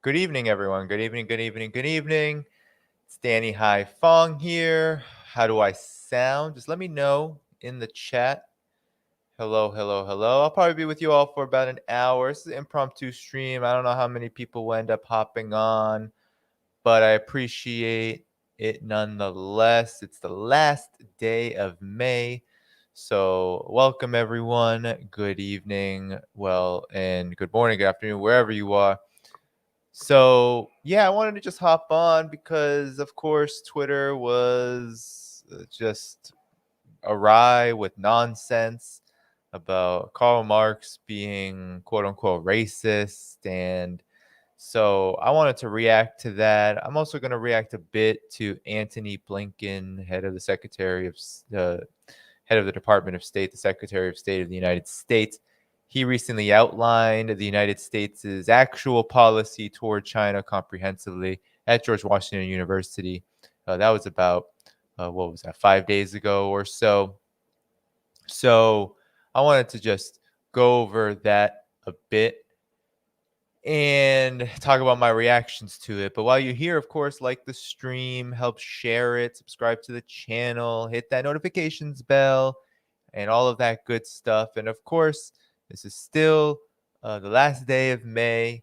Good evening, everyone. Good evening, good evening, good evening. It's Danny Dhaiphong here. How do I sound? Just let me know in the chat. Hello, hello, hello. I'll probably be with you all for about an hour. This is an impromptu stream. I don't know how many people will end up hopping on, but I appreciate it nonetheless. It's the last day of May. So, welcome everyone. Good evening, and good morning, good afternoon, wherever you are. So, yeah, I wanted to just hop on because, of course, Twitter was just awry with nonsense about Karl Marx being quote unquote racist. And so I wanted to react to that. I'm also going to react a bit to Antony Blinken, head of the Department of State, the Secretary of State of the United States. He recently outlined the United States' actual policy toward China comprehensively at George Washington University. That was about, 5 days ago or so. So I wanted to just go over that a bit and talk about my reactions to it. But while you're here, of course, like the stream, help share it, subscribe to the channel, hit that notifications bell, and all of that good stuff. And of course, this is still the last day of May.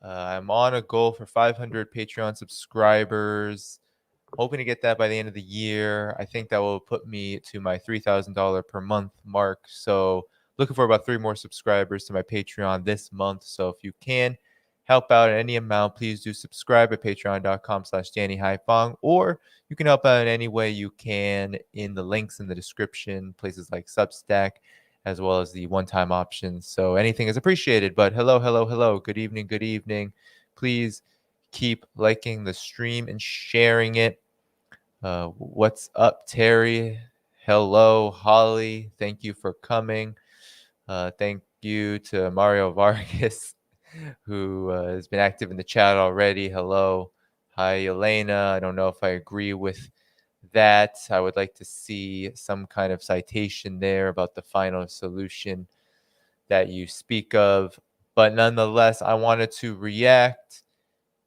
I'm on a goal for 500 Patreon subscribers. Hoping to get that by the end of the year. I think that will put me to my $3,000 per month mark. So looking for about 3 more subscribers to my Patreon this month. So if you can help out at any amount, please do subscribe at patreon.com/DannyHaiFong, or you can help out in any way you can in the links in the description, places like Substack, as well as the one-time options. So anything is appreciated. But hello, hello, hello. Good evening, good evening. Please keep liking the stream and sharing it. What's up, Terry? Hello, Holly. Thank you for coming. Thank you to Mario Vargas, who has been active in the chat already. Hello. Hi, Elena. I don't know if I agree with that. I would like to see some kind of citation there about the final solution that you speak of. But nonetheless, I wanted to react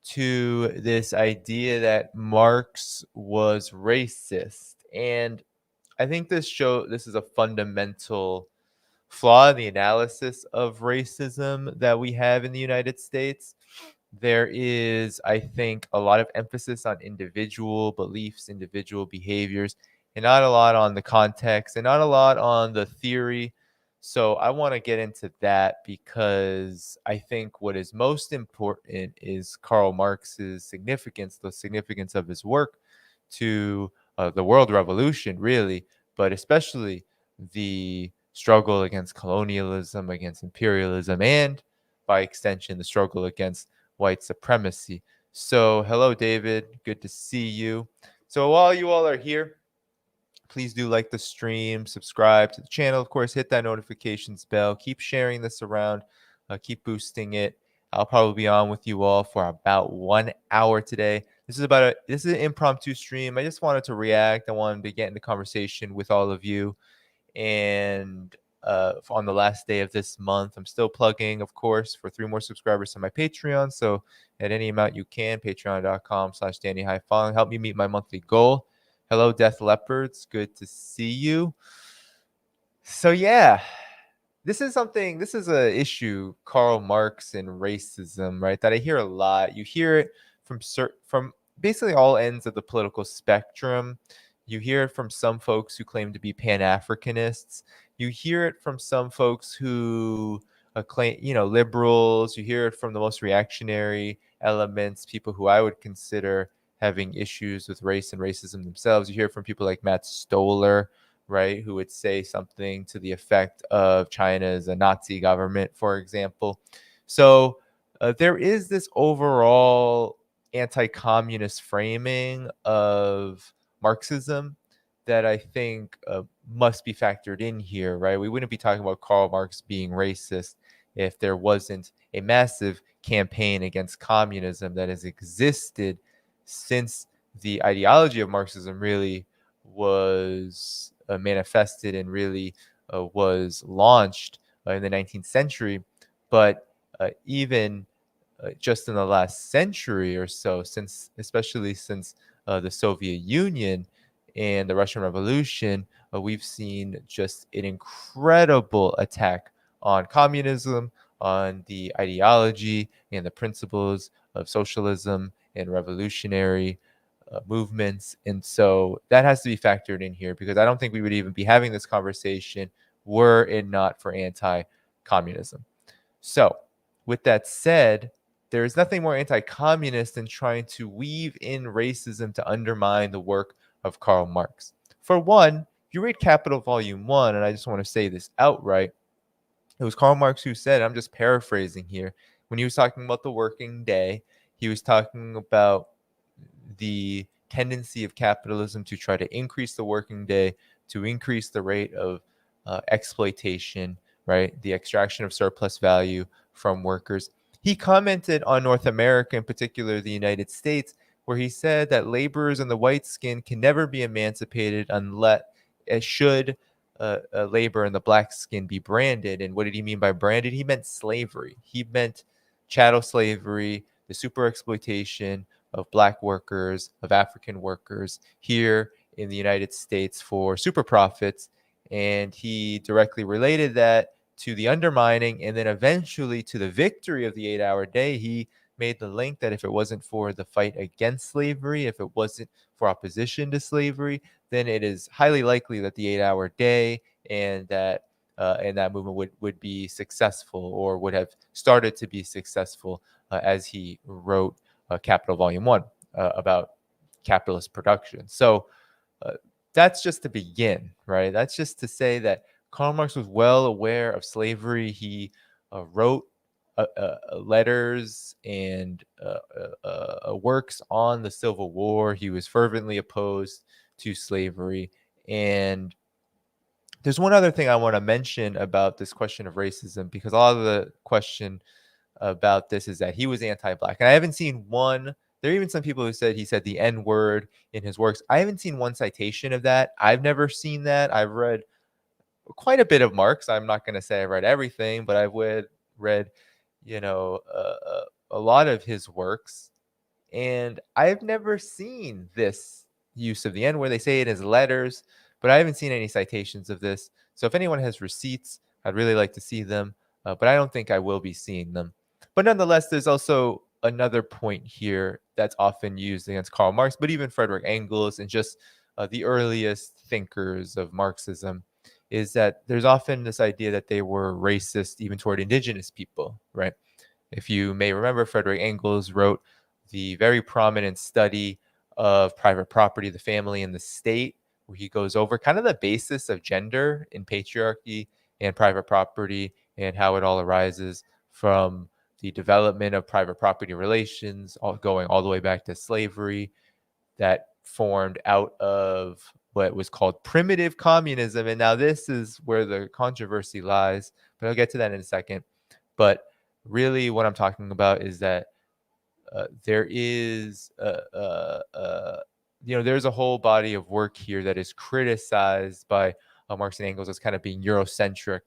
to this idea that Marx was racist. And I think this is a fundamental flaw in the analysis of racism that we have in the United States. There is, I think, a lot of emphasis on individual beliefs, individual behaviors, and not a lot on the context and not a lot on the theory. So I want to get into that because I think what is most important is Karl Marx's significance, the significance of his work to the world revolution, really, but especially the struggle against colonialism, against imperialism, and by extension, the struggle against white supremacy. So, hello, David. Good to see you. So, while you all are here, please do like the stream, subscribe to the channel. Of course, hit that notifications bell. Keep sharing this around. Keep boosting it. I'll probably be on with you all for about 1 hour today. This is an impromptu stream. I just wanted to react. I wanted to get into conversation with all of you. And on the last day of this month, I'm still plugging, of course, for 3 more subscribers to my Patreon. So at any amount you can, patreon.com/DannyHaiFong. Help me meet my monthly goal. Hello, Death Leopards. Good to see you. So yeah, this is a issue, Karl Marx and racism, right? That I hear a lot. You hear it from basically all ends of the political spectrum. You hear it from some folks who claim to be Pan-Africanists. You hear it from some folks who claim, liberals. You hear it from the most reactionary elements, people who I would consider having issues with race and racism themselves. You hear it from people like Matt Stoller, right, who would say something to the effect of China is a Nazi government, for example. So there is this overall anti-communist framing of Marxism that I think must be factored in here, right? We wouldn't be talking about Karl Marx being racist if there wasn't a massive campaign against communism that has existed since the ideology of Marxism really was manifested and really was launched in the 19th century. But even just in the last century or so, especially since the Soviet Union and the Russian Revolution, we've seen just an incredible attack on communism, on the ideology and the principles of socialism and revolutionary movements. And so that has to be factored in here, because I don't think we would even be having this conversation were it not for anti-communism. So, with that said, there is nothing more anti-communist than trying to weave in racism to undermine the work of Karl Marx. For one, you read Capital Volume 1, and I just want to say this outright. It was Karl Marx who said, I'm just paraphrasing here, when he was talking about the working day, he was talking about the tendency of capitalism to try to increase the working day, to increase the rate of exploitation, right? The extraction of surplus value from workers. He commented on North America, in particular the United States, where he said that laborers in the white skin can never be emancipated unless should labor in the black skin be branded. And what did he mean by branded? He meant slavery. He meant chattel slavery, the super exploitation of black workers, of African workers here in the United States for super profits. And he directly related that to the undermining and then eventually to the victory of the 8-hour day. He made the link that if it wasn't for the fight against slavery, if it wasn't for opposition to slavery, then it is highly likely that the 8-hour day and that movement would be successful, or would have started to be successful, as he wrote Capital Volume 1 about capitalist production. So uh, that's just to begin, right? That's just to say that Karl Marx was well aware of slavery. He wrote letters and works on the Civil War. He was fervently opposed to slavery. And there's one other thing I want to mention about this question of racism, because a lot of the question about this is that he was anti-black. And I haven't seen one. There are even some people who said he said the N word in his works. I haven't seen one citation of that. I've never seen that. I've read quite a bit of Marx. I'm not going to say I read everything, but I've read a lot of his works. And I've never seen this use of the N word. They say it in his letters, but I haven't seen any citations of this. So if anyone has receipts, I'd really like to see them, but I don't think I will be seeing them. But nonetheless, there's also another point here that's often used against Karl Marx, but even Frederick Engels and just the earliest thinkers of Marxism, is that there's often this idea that they were racist even toward indigenous people, right? If you may remember, Frederick Engels wrote the very prominent study of private property, the family, and the state, where he goes over kind of the basis of gender in patriarchy and private property, and how it all arises from the development of private property relations, going all the way back to slavery, that formed out of what was called primitive communism. And now this is where the controversy lies, but I'll get to that in a second. But really, what I'm talking about is that there is, there's a whole body of work here that is criticized by Marx and Engels as kind of being Eurocentric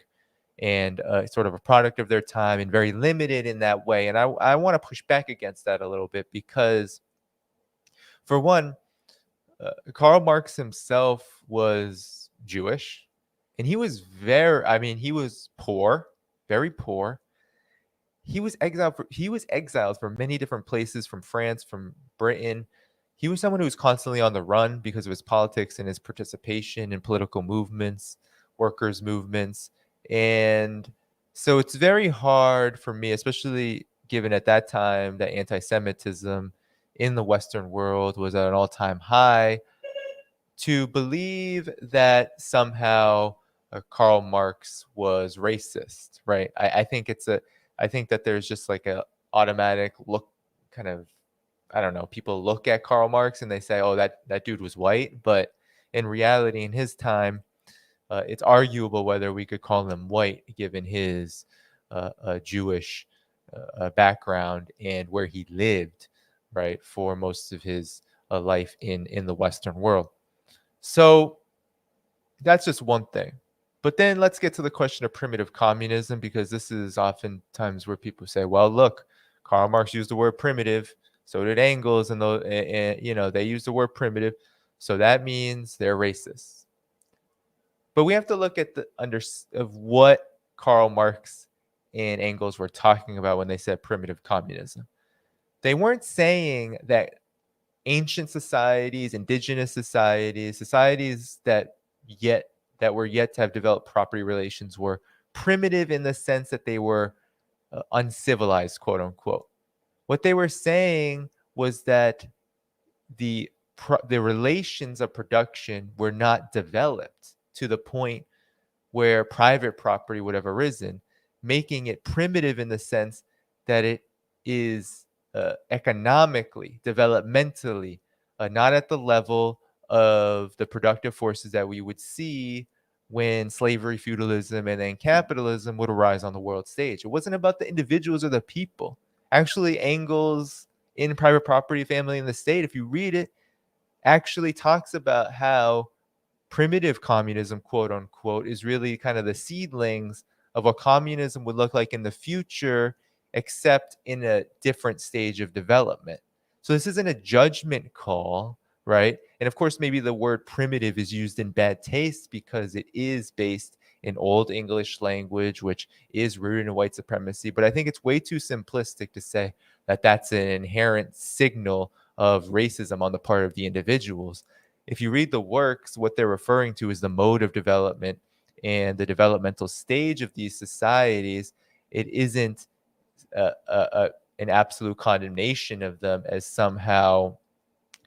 and sort of a product of their time and very limited in that way. And I want to push back against that a little bit, because, for one, Karl Marx himself was Jewish, and he was he was poor, very poor. He was exiled from many different places, from France, from Britain. He was someone who was constantly on the run because of his politics and his participation in political movements, workers' movements. And so it's very hard for me, especially given at that time that anti-Semitism in the Western world was at an all-time high, to believe that somehow Karl Marx was racist, right? I think that there's just like a automatic look, kind of, I don't know, people look at Karl Marx and they say, oh, that dude was white. But in reality, in his time, it's arguable whether we could call him white given his Jewish background and where he lived, right, for most of his life in the Western world. So that's just one thing. But then let's get to the question of primitive communism, because this is oftentimes where people say, well, look, Karl Marx used the word primitive. So did Engels, and they used the word primitive. So that means they're racist. But we have to look at of what Karl Marx and Engels were talking about when they said primitive communism. They weren't saying that ancient societies, indigenous societies, societies that were yet to have developed property relations were primitive in the sense that they were uncivilized, quote unquote. What they were saying was that the relations of production were not developed to the point where private property would have arisen, making it primitive in the sense that it is economically, developmentally, not at the level of the productive forces that we would see when slavery, feudalism, and then capitalism would arise on the world stage. It wasn't about the individuals or the people. Actually, Engels in Private Property, Family, and the State, if you read it, actually talks about how primitive communism, quote unquote, is really kind of the seedlings of what communism would look like in the future, except in a different stage of development. So this isn't a judgment call, right? And of course, maybe the word primitive is used in bad taste because it is based in Old English language, which is rooted in white supremacy. But I think it's way too simplistic to say that that's an inherent signal of racism on the part of the individuals. If you read the works, what they're referring to is the mode of development and the developmental stage of these societies. It isn't an absolute condemnation of them as somehow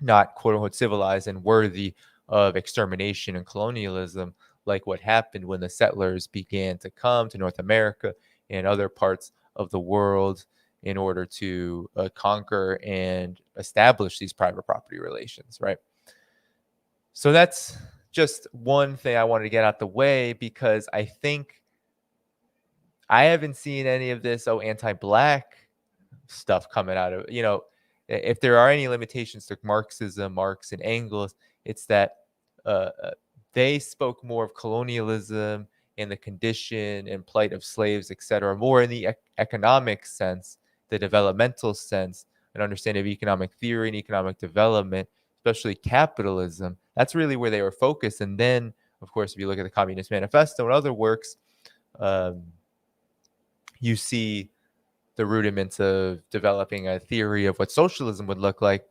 not quote unquote civilized and worthy of extermination and colonialism, like what happened when the settlers began to come to North America and other parts of the world in order to conquer and establish these private property relations, right? So that's just one thing I wanted to get out the way, because I think I haven't seen any of this anti-black stuff coming out of, if there are any limitations to Marxism, Marx and Engels, it's that they spoke more of colonialism and the condition and plight of slaves, etc., more in the economic sense, the developmental sense, an understanding of economic theory and economic development, especially capitalism. That's really where they were focused. And then, of course, if you look at the Communist Manifesto and other works, you see the rudiments of developing a theory of what socialism would look like.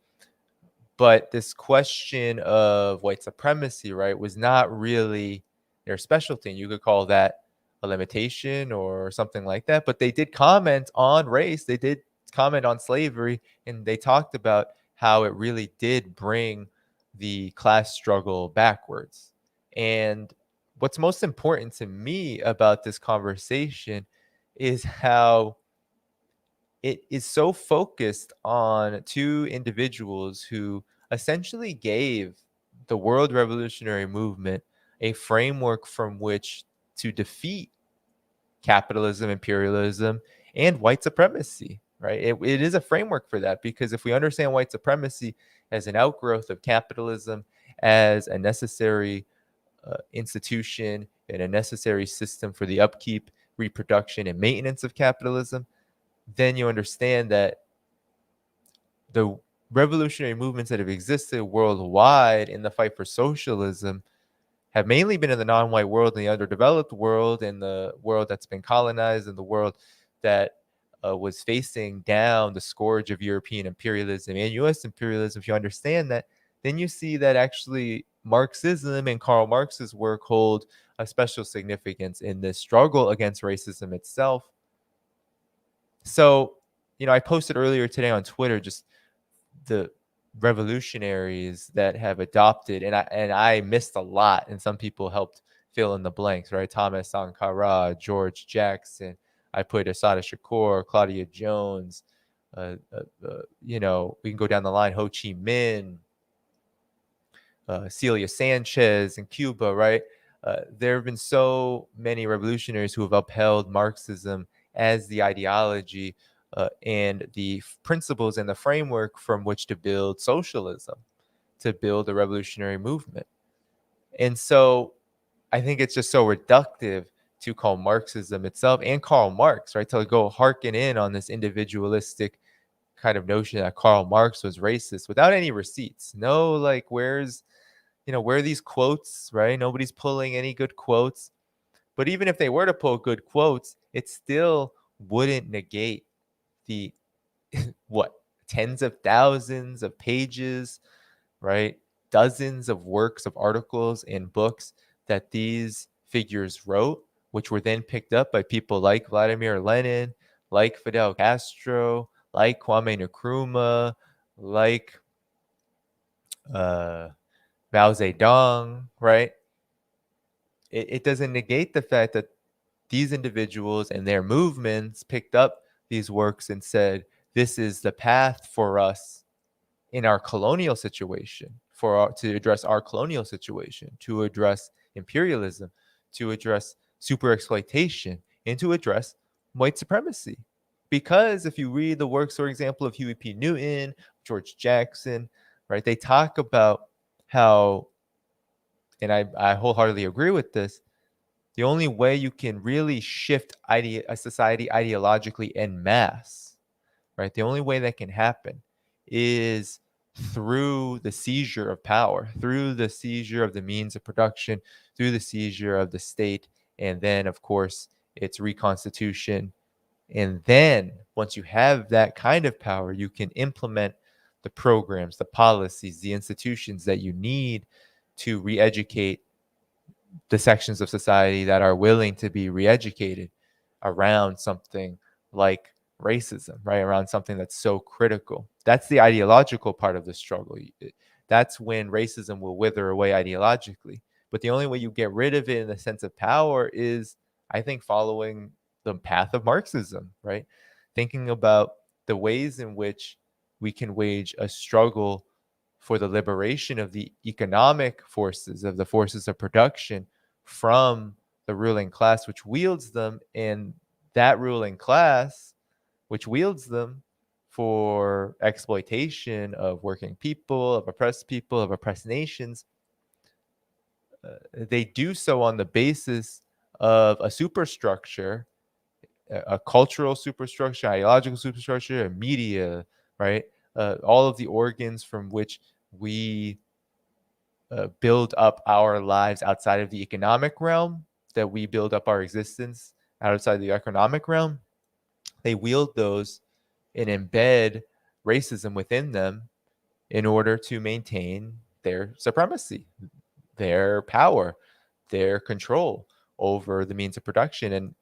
But this question of white supremacy, right, was not really their specialty. And you could call that a limitation or something like that. But they did comment on race. They did comment on slavery. And they talked about how it really did bring the class struggle backwards. And what's most important to me about this conversation is how it is so focused on two individuals who essentially gave the world revolutionary movement a framework from which to defeat capitalism, imperialism, and white supremacy, right? It is a framework for that, because if we understand white supremacy as an outgrowth of capitalism, as a necessary institution and a necessary system for the upkeep, reproduction, and maintenance of capitalism, then you understand that the revolutionary movements that have existed worldwide in the fight for socialism have mainly been in the non-white world, in the underdeveloped world, in the world that's been colonized, in the world that was facing down the scourge of European imperialism and U.S. imperialism. If you understand that, then you see that actually Marxism and Karl Marx's work hold a special significance in this struggle against racism itself. So, I posted earlier today on Twitter just the revolutionaries that have adopted, and I missed a lot, and some people helped fill in the blanks, right? Thomas Sankara, George Jackson. I put Asada Shakur, Claudia Jones. We can go down the line. Ho Chi Minh, Celia Sanchez in Cuba, right? There have been so many revolutionaries who have upheld Marxism as the ideology and the principles and the framework from which to build socialism, to build a revolutionary movement. And so I think it's just so reductive to call Marxism itself and Karl Marx, right? To go hearken in on this individualistic kind of notion that Karl Marx was racist without any receipts. No, like, where are these quotes, right? Nobody's pulling any good quotes. But even if they were to pull good quotes, it still wouldn't negate the what, tens of thousands of pages, right? Dozens of works of articles and books that these figures wrote, which were then picked up by people like Vladimir Lenin, like Fidel Castro, like Kwame Nkrumah, like uh, Mao Zedong, right? It doesn't negate the fact that these individuals and their movements picked up these works and said, this is the path for us in our colonial situation, to address our colonial situation, to address imperialism, to address super exploitation, and to address white supremacy. Because if you read the works, for example, of Huey P. Newton, George Jackson, right, they talk about how, and I wholeheartedly agree with this, the only way you can really shift a society ideologically en masse, right? The only way that can happen is through the seizure of power, through the seizure of the means of production, through the seizure of the state, and then, of course, its reconstitution. And then, once you have that kind of power, you can implement the programs, the policies, the institutions that you need to re educate the sections of society that are willing to be re-educated around something like racism, right? Around something that's so critical. That's the ideological part of the struggle. That's when racism will wither away ideologically. But the only way you get rid of it in the sense of power is, I think, following the path of Marxism, right? Thinking about the ways in which we can wage a struggle for the liberation of the economic forces, of the forces of production from the ruling class, which wields them, and that ruling class, which wields them for exploitation of working people, of oppressed nations, they do so on the basis of a superstructure, a cultural superstructure, ideological superstructure, a media, right? All of the organs from which we build up our lives outside of the economic realm, that we build up our existence outside the economic realm, they wield those and embed racism within them in order to maintain their supremacy, their power, their control over the means of production. And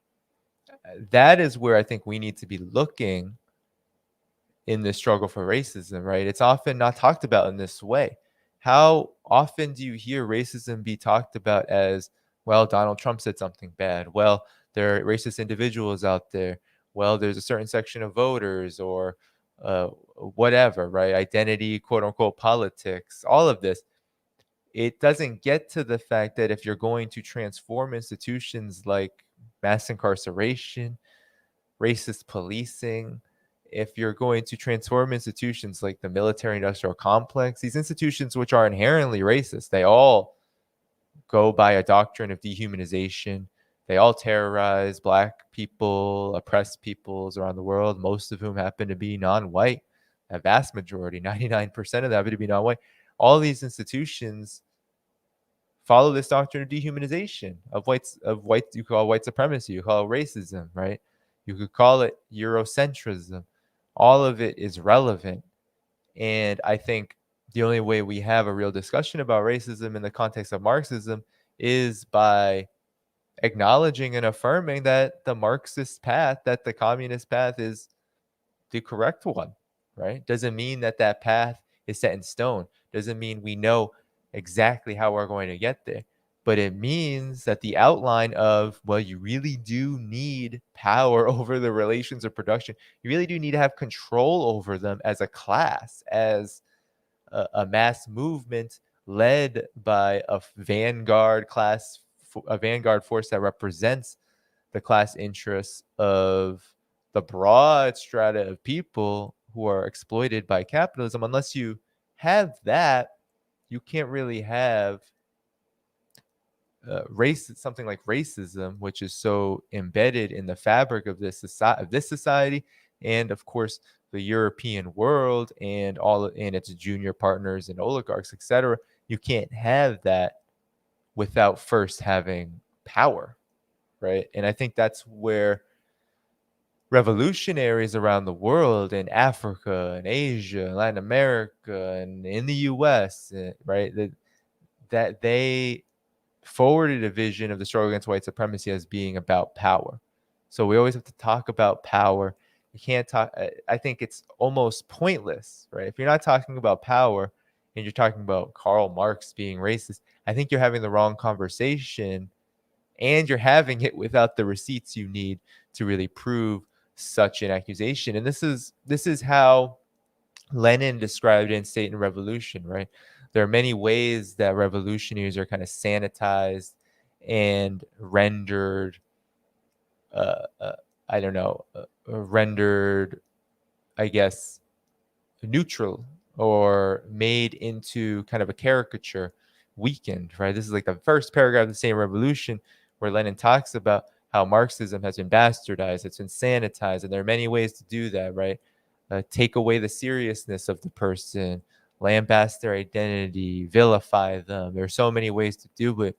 that is where I think we need to be looking in the struggle for racism, right? It's often not talked about in this way. How often do you hear racism be talked about as, well, Donald Trump said something bad? Well, there are racist individuals out there. Well, there's a certain section of voters, or whatever, right? Identity, quote unquote, politics, all of this. It doesn't get to the fact that if you're going to transform institutions like mass incarceration, racist policing, if you're going to transform institutions like the military industrial complex, these institutions which are inherently racist, they all go by a doctrine of dehumanization. They all terrorize Black people, oppressed peoples around the world, most of whom happen to be non-white. A vast majority, 99% of them happen to be non-white. All these institutions follow this doctrine of dehumanization of white. You call white supremacy, you call it racism, right? You could call it Eurocentrism. All of it is relevant. And I think the only way we have a real discussion about racism in the context of Marxism is by acknowledging and affirming that the Marxist path, that the communist path, is the correct one, right? Doesn't mean that that path is set in stone. Doesn't mean we know exactly how we're going to get there. But it means that the outline of, well, you really do need power over the relations of production. You really do need to have control over them as a class, as a mass movement led by a vanguard class, a vanguard force that represents the class interests of the broad strata of people who are exploited by capitalism. Unless you have that, you can't really have something like racism, which is so embedded in the fabric of this society, and of course the European world and its junior partners and oligarchs, etc. You can't have that without first having power, right? And I think that's where revolutionaries around the world, in Africa and Asia, Latin America, and in the US, right, that they forwarded a vision of the struggle against white supremacy as being about power. So we always have to talk about power. You can't talk, I think it's almost pointless, right? If you're not talking about power and you're talking about Karl Marx being racist, I think you're having the wrong conversation, and you're having it without the receipts you need to really prove such an accusation. And this is how Lenin described it in State and Revolution, right? There are many ways that revolutionaries are kind of sanitized and rendered, I don't know, rendered, I guess, neutral, or made into kind of a caricature, weakened, right? This is like the first paragraph of the State and Revolution, where Lenin talks about how Marxism has been bastardized, it's been sanitized, and there are many ways to do that, right? Take away the seriousness of the person, lambast their identity, vilify them. There are so many ways to do it.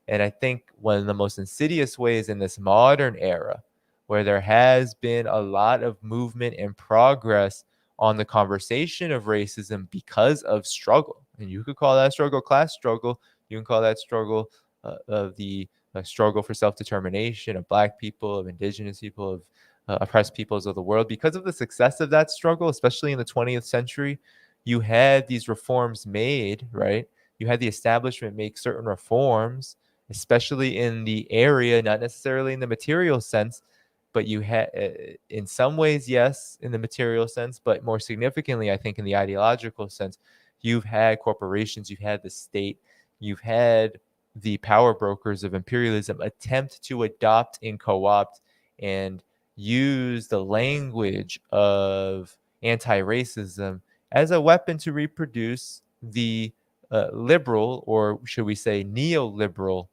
And I think one of the most insidious ways in this modern era, where there has been a lot of movement and progress on the conversation of racism because of struggle, and you could call that struggle class struggle, you can call that struggle of the struggle for self-determination of Black people, of indigenous people, of oppressed peoples of the world. Because of the success of that struggle, especially in the 20th century, you had these reforms made, right? You had the establishment make certain reforms, especially in the area, not necessarily in the material sense, but you had, in some ways, yes, in the material sense, but more significantly, I think in the ideological sense, you've had corporations, you've had the state, you've had the power brokers of imperialism attempt to adopt and co-opt and use the language of anti-racism as a weapon to reproduce the liberal, or should we say neoliberal,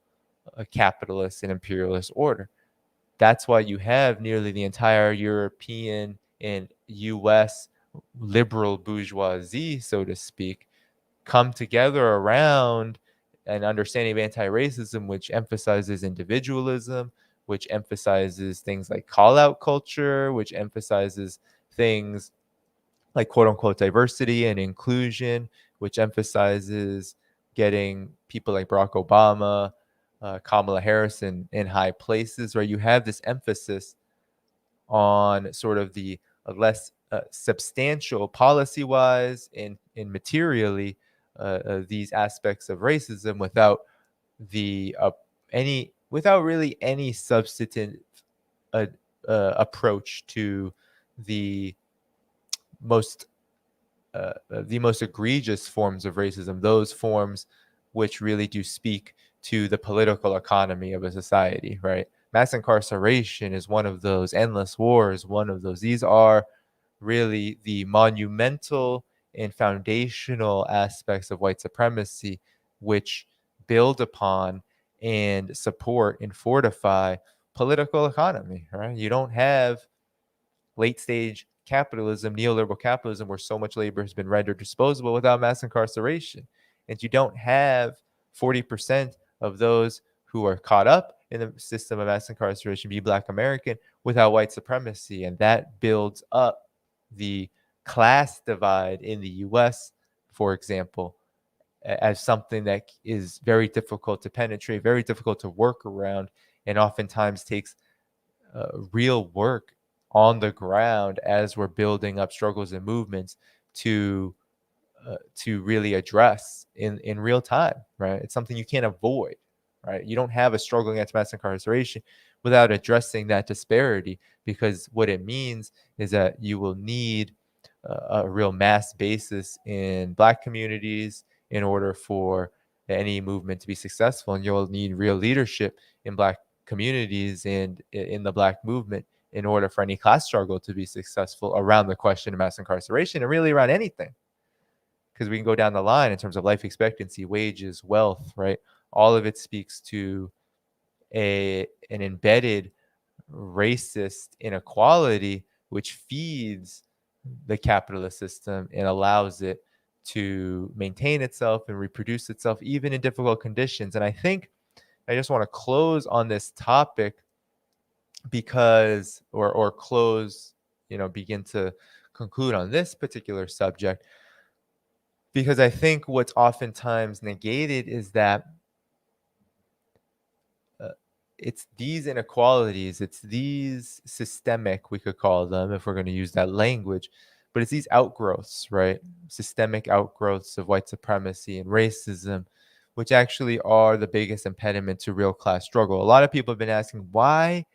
capitalist and imperialist order. That's why you have nearly the entire European and US liberal bourgeoisie, so to speak, come together around an understanding of anti-racism, which emphasizes individualism, which emphasizes things like call-out culture, which emphasizes things like quote-unquote diversity and inclusion, which emphasizes getting people like Barack Obama, Kamala Harris in high places, where you have this emphasis on sort of the less substantial policy-wise and materially these aspects of racism without the without really any substantive approach to the most egregious forms of racism, those forms which really do speak to the political economy of a society, right? Mass incarceration is one of those, endless wars, one of those. These are really the monumental and foundational aspects of white supremacy, which build upon and support and fortify political economy, right? You don't have late stage capitalism, neoliberal capitalism, where so much labor has been rendered disposable without mass incarceration. And you don't have 40% of those who are caught up in the system of mass incarceration be Black American without white supremacy. And that builds up the class divide in the US, for example, as something that is very difficult to penetrate, very difficult to work around, and oftentimes takes real work on the ground as we're building up struggles and movements to really address in real time, right? It's something you can't avoid, right? You don't have a struggle against mass incarceration without addressing that disparity, because what it means is that you will need a real mass basis in Black communities in order for any movement to be successful, and you'll need real leadership in Black communities and in the Black movement in order for any class struggle to be successful around the question of mass incarceration, and really around anything. Because we can go down the line in terms of life expectancy, wages, wealth, right? all of it speaks to an embedded racist inequality, which feeds the capitalist system and allows it to maintain itself and reproduce itself even in difficult conditions. And I think I just want to close on this topic because or close, begin to conclude on this particular subject, because I think what's oftentimes negated is that uh, it's these inequalities, it's these systemic, we could call them if we're going to use that language, but it's these outgrowths, right? Systemic outgrowths of white supremacy and racism, which actually are the biggest impediment to real class struggle. A lot of people have been asking, why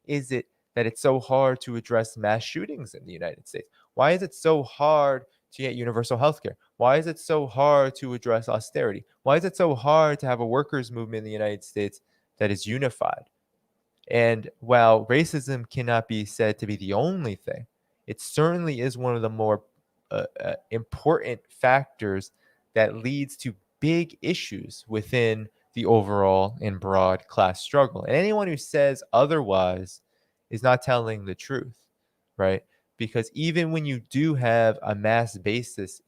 is it that it's so hard to address mass shootings in the United States? Why is it so hard to get universal health care? Why is it so hard to address austerity? Why is it so hard to have a workers' movement in the United States that is unified? And while racism cannot be said to be the only thing, it certainly is one of the more important factors that leads to big issues within the overall and broad class struggle. And anyone who says otherwise is not telling the truth, right? Because even when you do have a mass basis,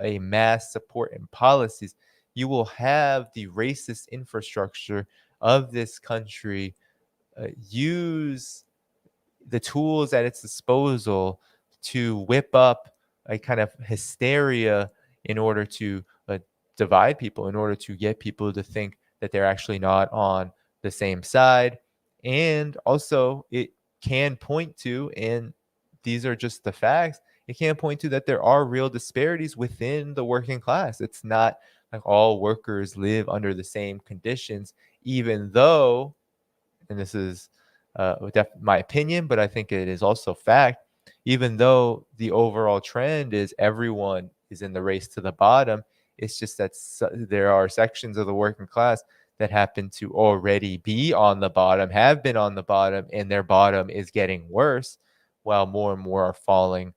a mass support in policies, you will have the racist infrastructure of this country use the tools at its disposal to whip up a kind of hysteria in order to divide people, in order to get people to think that they're actually not on the same side. And also, it can point to, and these are just the facts, it can point to that there are real disparities within the working class. It's not like all workers live under the same conditions, even though, and this is my opinion, but I think it is also fact, even though the overall trend is everyone is in the race to the bottom, it's just that there are sections of the working class that happen to already be on the bottom, have been on the bottom, and their bottom is getting worse, while more and more are falling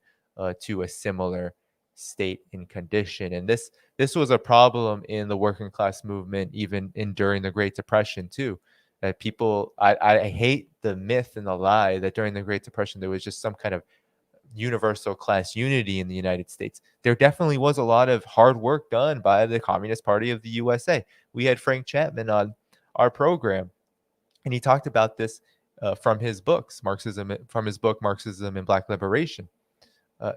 to a similar state and condition. And this was a problem in the working class movement, even during the Great Depression too. That people, I hate the myth and the lie that during the Great Depression there was just some kind of universal class unity in the United States. There definitely was a lot of hard work done by the Communist Party of the USA. We had Frank Chapman on our program, and he talked about this from his books, from his book Marxism and Black Liberation, uh,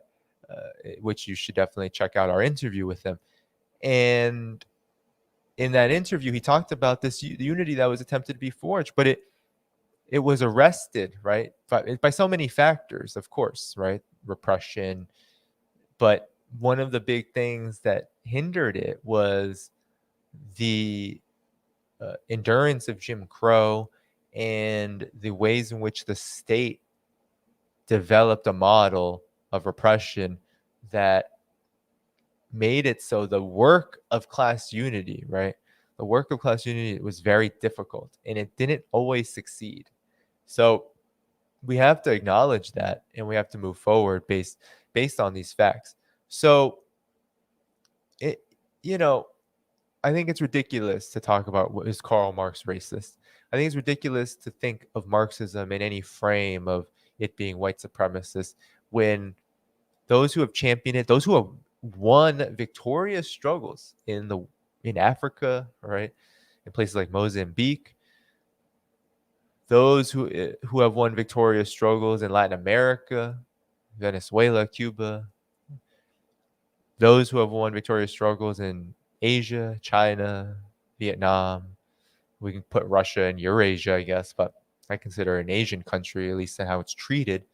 which you should definitely check out our interview with him. And in that interview, he talked about this unity that was attempted to be forged, but it was arrested, right, by so many factors, of course, right, repression. But one of the big things that hindered it was the endurance of Jim Crow and the ways in which the state developed a model of repression that made it so the work of class unity, right? The work of class unity was very difficult and it didn't always succeed. So we have to acknowledge that and we have to move forward based on these facts. So it, I think it's ridiculous to talk about what is Karl Marx racist. I think it's ridiculous to think of Marxism in any frame of it being white supremacist when those who have championed it, those who have won victorious struggles in Africa, right, in places like Mozambique, those who have won victorious struggles in Latin America, Venezuela, Cuba, those who have won victorious struggles in Asia, China, Vietnam. We can put Russia in Eurasia, I guess, but I consider an Asian country, at least in how it's treated.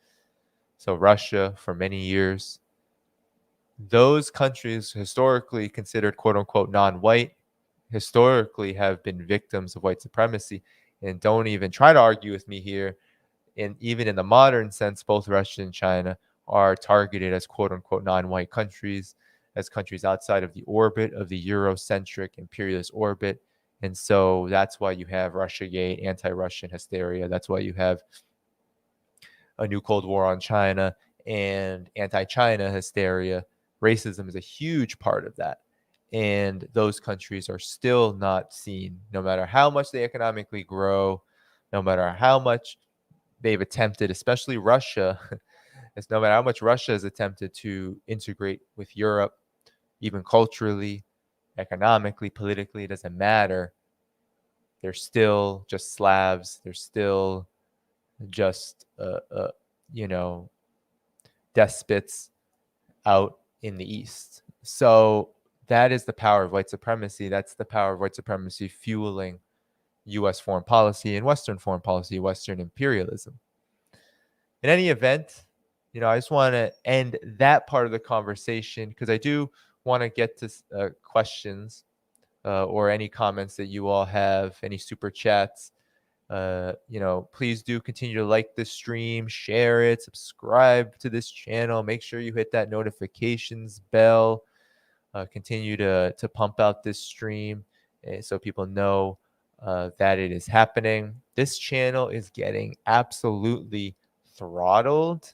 So Russia for many years. Those countries historically considered quote unquote non-white, historically have been victims of white supremacy. And don't even try to argue with me here. And even in the modern sense, both Russia and China are targeted as quote unquote non-white countries, as countries outside of the orbit of the Eurocentric imperialist orbit. And so that's why you have Russiagate, anti-Russian hysteria. That's why you have a new Cold War on China and anti-China hysteria. Racism is a huge part of that. And those countries are still not seen, no matter how much they economically grow, no matter how much they've attempted, especially Russia, it's no matter how much Russia has attempted to integrate with Europe, even culturally, economically, politically, it doesn't matter. They're still just Slavs. They're still just, you know, despots out in the East. So that is the power of white supremacy. That's the power of white supremacy fueling U.S. foreign policy and Western foreign policy, Western imperialism. In any event, I just want to end that part of the conversation because I do want to get to questions or any comments that you all have, any super chats. Please do continue to like this stream, share it, subscribe to this channel. Make sure you hit that notifications bell. Continue to pump out this stream so people know that it is happening. This channel is getting absolutely throttled,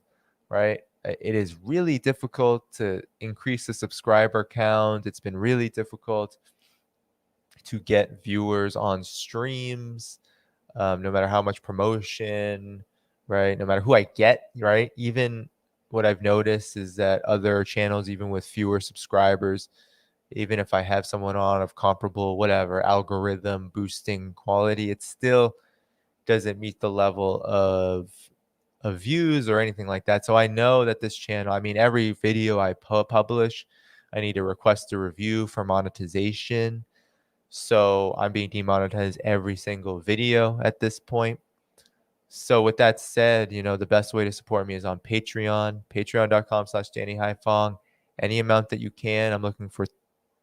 right? It is really difficult to increase the subscriber count. It's been really difficult to get viewers on streams, no matter how much promotion, right? No matter who I get, right? Even what I've noticed is that other channels, even with fewer subscribers, even if I have someone on of comparable, whatever, algorithm boosting quality, it still doesn't meet the level of views or anything like that. So I know that this channel, I mean, every video I publish, I need to request a review for monetization. So I'm being demonetized every single video at this point. So with that said, the best way to support me is on Patreon, patreon.com/DannyHaiphong. Any amount that you can. I'm looking for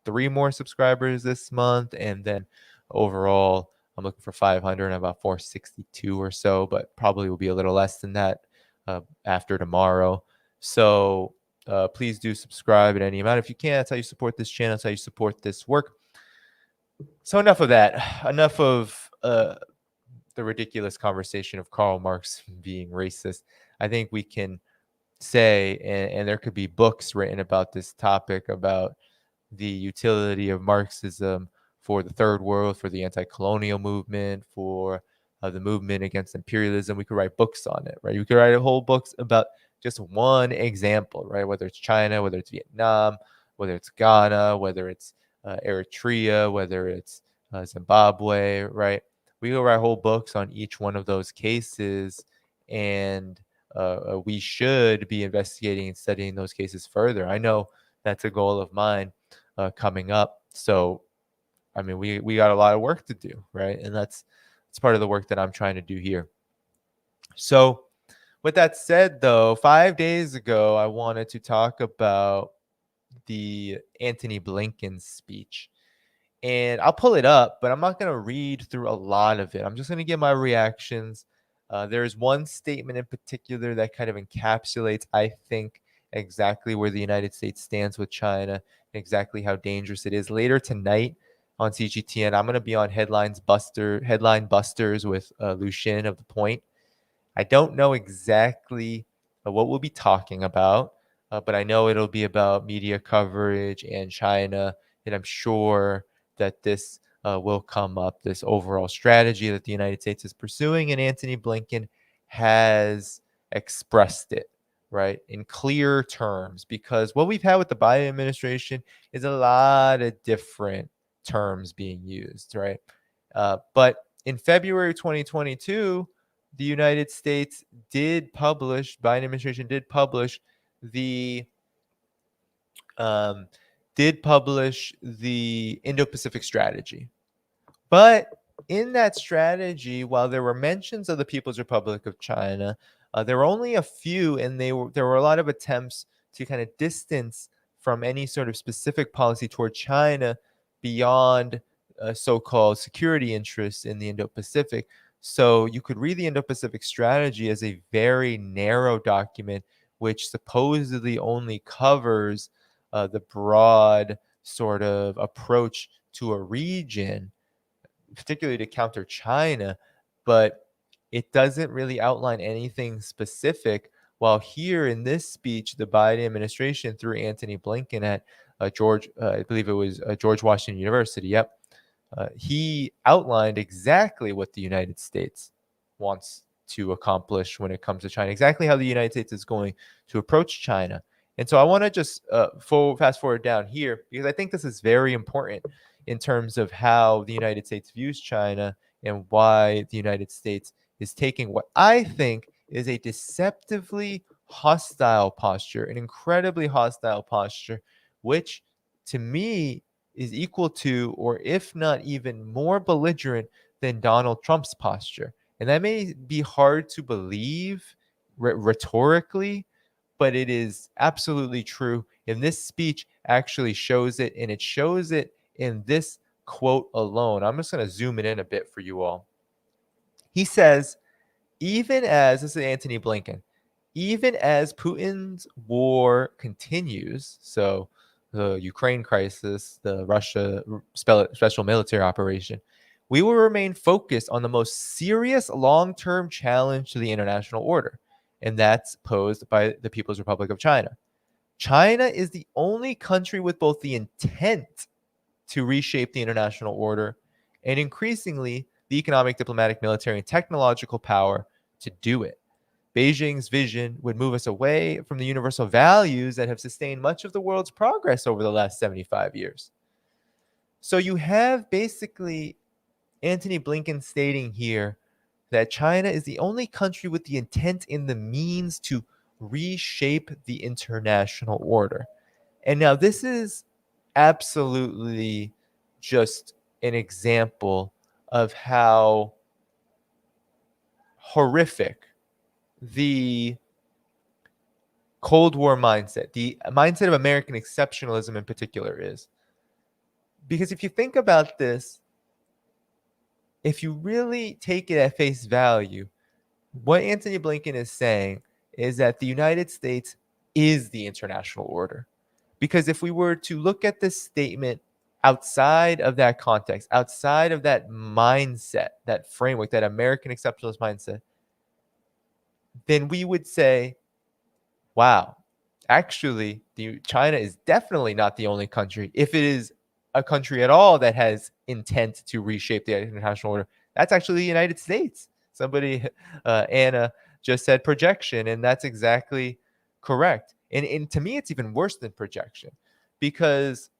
3 more subscribers this month. And then overall, I'm looking for 500 and about 462 or so, but probably will be a little less than that after tomorrow. So please do subscribe at any amount if you can. That's how you support this channel. That's how you support this work. So enough of that. Enough of the ridiculous conversation of Karl Marx being racist. I think we can say, and there could be books written about this topic, about the utility of Marxism for the third world, for the anti-colonial movement, for the movement against imperialism. We could write books on it, right? We could write whole books about just one example, right? Whether it's China, whether it's Vietnam, whether it's Ghana, whether it's Eritrea, whether it's Zimbabwe, right? We could write whole books on each one of those cases, and we should be investigating and studying those cases further. I know that's a goal of mine coming up. So, I mean, we got a lot of work to do, right? And that's part of the work that I'm trying to do here. So, with that said, though, 5 days ago, I wanted to talk about the Antony Blinken speech. And I'll pull it up, but I'm not going to read through a lot of it. I'm just going to give my reactions. There's one statement in particular that kind of encapsulates, I think, exactly where the United States stands with China, exactly how dangerous it is. Later tonight on CGTN, I'm going to be on Headline Busters with Lucien of The Point. I don't know exactly what we'll be talking about, but I know it'll be about media coverage and China, and I'm sure that this will come up, this overall strategy that the United States is pursuing, and Antony Blinken has expressed it, right, in clear terms, because what we've had with the Biden administration is a lot of different terms being used, right? But in February 2022, the United States Biden administration did publish the Indo-Pacific strategy. But in that strategy, while there were mentions of the People's Republic of China, there were only a few, and there were a lot of attempts to kind of distance from any sort of specific policy toward China beyond so-called security interests in the Indo-Pacific. So you could read the Indo-Pacific strategy as a very narrow document, which supposedly only covers the broad sort of approach to a region, particularly to counter China, but it doesn't really outline anything specific. While here in this speech, the Biden administration, through Antony Blinken at I believe it was George Washington University. Yep. He outlined exactly what the United States wants to accomplish when it comes to China, exactly how the United States is going to approach China. And so I want to just fast forward down here because I think this is very important in terms of how the United States views China and why the United States is taking what I think is a deceptively hostile posture, an incredibly hostile posture, which to me is equal to, or if not even more belligerent than Donald Trump's posture. And that may be hard to believe rhetorically, but it is absolutely true. And this speech actually shows it, and it shows it in this quote alone. I'm just going to zoom it in a bit for you all. He says, even as, this is Antony Blinken, even as Putin's war continues, so the Ukraine crisis, the Russia special military operation, we will remain focused on the most serious long-term challenge to the international order, and that's posed by the People's Republic of China. China is the only country with both the intent to reshape the international order and increasingly the economic, diplomatic, military, and technological power to do it. Beijing's vision would move us away from the universal values that have sustained much of the world's progress over the last 75 years. So you have basically Antony Blinken stating here that China is the only country with the intent and the means to reshape the international order. And now this is absolutely just an example of how horrific the Cold War mindset, the mindset of American exceptionalism in particular is. Because if you think about this, if you really take it at face value, what Antony Blinken is saying is that the United States is the international order. Because if we were to look at this statement outside of that context, outside of that mindset, that framework, that American exceptionalist mindset, then we would say, wow, actually, China is definitely not the only country. If it is a country at all that has intent to reshape the international order, that's actually the United States. Somebody, Anna, just said projection, and that's exactly correct. And to me, it's even worse than projection because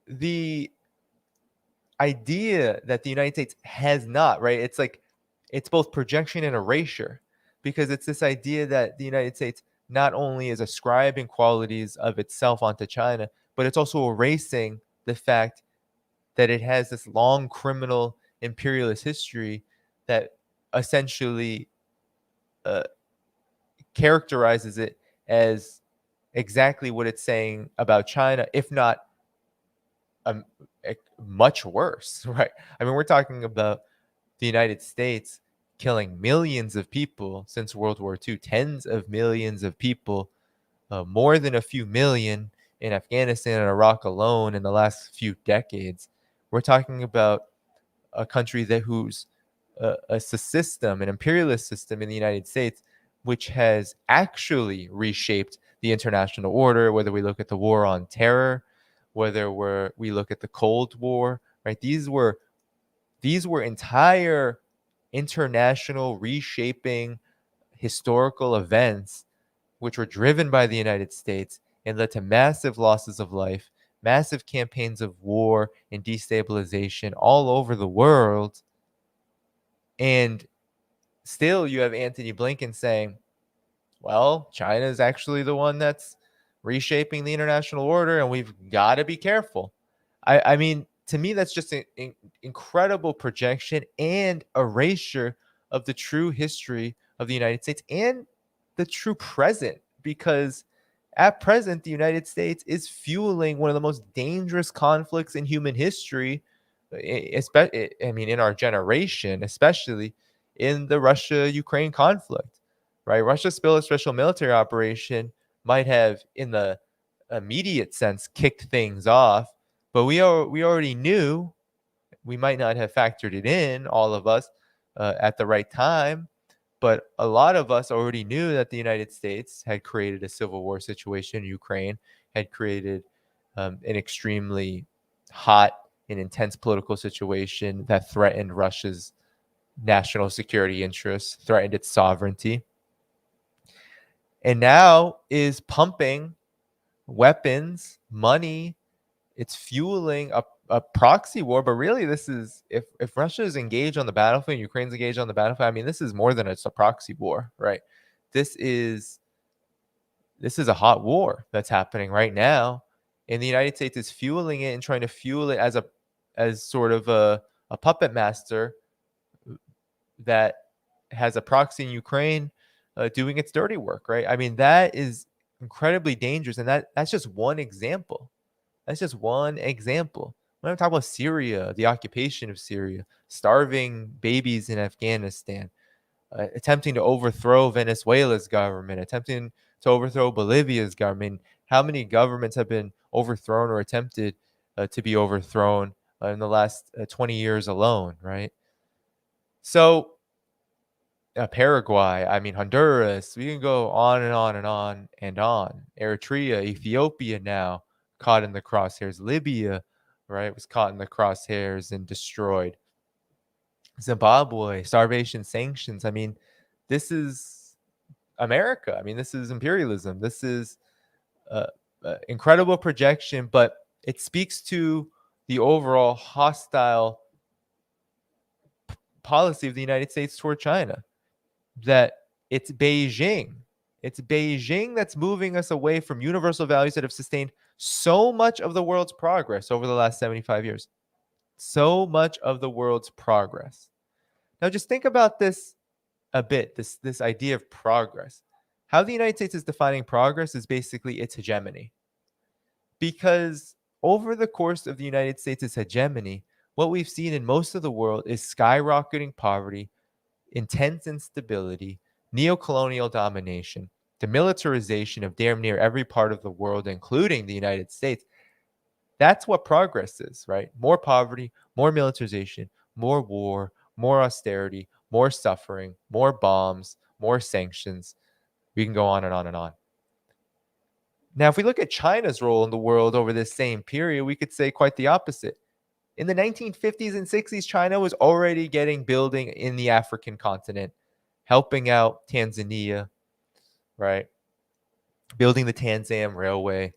the idea that the United States has not, right? It's like it's both projection and erasure because it's this idea that the United States not only is ascribing qualities of itself onto China, but it's also erasing the fact that it has this long criminal imperialist history that essentially characterizes it as exactly what it's saying about China, if not um, much worse, right? I mean, we're talking about the United States killing millions of people since World War II, tens of millions of people, more than a few million in Afghanistan and Iraq alone in the last few decades. We're talking about a country that whose a system, an imperialist system in the United States, which has actually reshaped the international order, whether we look at the war on terror, whether we look at the Cold War, right? These were entire international reshaping historical events which were driven by the United States and led to massive losses of life, massive campaigns of war and destabilization all over the world. And still you have Antony Blinken saying, well, China is actually the one that's reshaping the international order and we've got to be careful. I mean, to me, that's just an incredible projection and erasure of the true history of the United States and the true present, because at present, the United States is fueling one of the most dangerous conflicts in human history, I mean, in our generation, especially in the Russia-Ukraine conflict, right? Russia's special military operation might have, in the immediate sense, kicked things off, but we already knew. We might not have factored it in, all of us, at the right time, But a lot of us already knew that the United States had created a civil war situation in Ukraine, had created an extremely hot and intense political situation that threatened Russia's national security interests, threatened its sovereignty, and now is pumping weapons, money. It's fueling a proxy war. But really, this is, if Russia is engaged on the battlefield, Ukraine's engaged on the battlefield, I mean, this is more than it's a proxy war, right? This is a hot war that's happening right now, and the United States is fueling it and trying to fuel it as sort of a puppet master that has a proxy in Ukraine doing its dirty work, right? I mean, that is incredibly dangerous, and that's just one example. That's just one example. When I'm talking about Syria, the occupation of Syria, starving babies in Afghanistan, attempting to overthrow Venezuela's government, attempting to overthrow Bolivia's government. How many governments have been overthrown or attempted to be overthrown in the last 20 years alone, right? So, Paraguay, I mean, Honduras, we can go on and on and on and on. Eritrea, Ethiopia now caught in the crosshairs. Libya, right, was caught in the crosshairs and destroyed. Zimbabwe, starvation, sanctions. I mean, this is America. I mean, this is imperialism. This is incredible projection, but it speaks to the overall hostile policy of the United States toward China. That it's Beijing. It's Beijing that's moving us away from universal values that have sustained so much of the world's progress over the last 75 years. So much of the world's progress. Now, just think about this a bit, this idea of progress. How the United States is defining progress is basically its hegemony. Because over the course of the United States' hegemony, what we've seen in most of the world is skyrocketing poverty, intense instability, neocolonial domination, the militarization of damn near every part of the world, including the United States. That's what progress is, right? More poverty, more militarization, more war, more austerity, more suffering, more bombs, more sanctions. We can go on and on and on. Now, if we look at China's role in the world over this same period, we could say quite the opposite. In the 1950s and 60s, China was already building in the African continent, helping out Tanzania, right? Building the Tanzam Railway.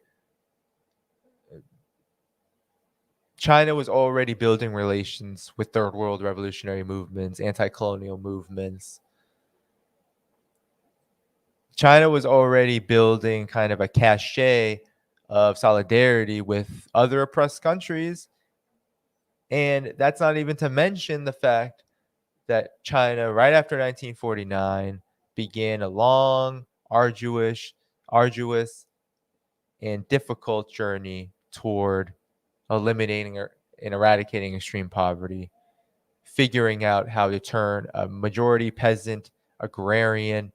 China was already building relations with third world revolutionary movements, anti-colonial movements. China was already building kind of a cachet of solidarity with other oppressed countries. And that's not even to mention the fact that China, right after 1949, began a long, arduous, and difficult journey toward eliminating and eradicating extreme poverty, figuring out how to turn a majority peasant, agrarian,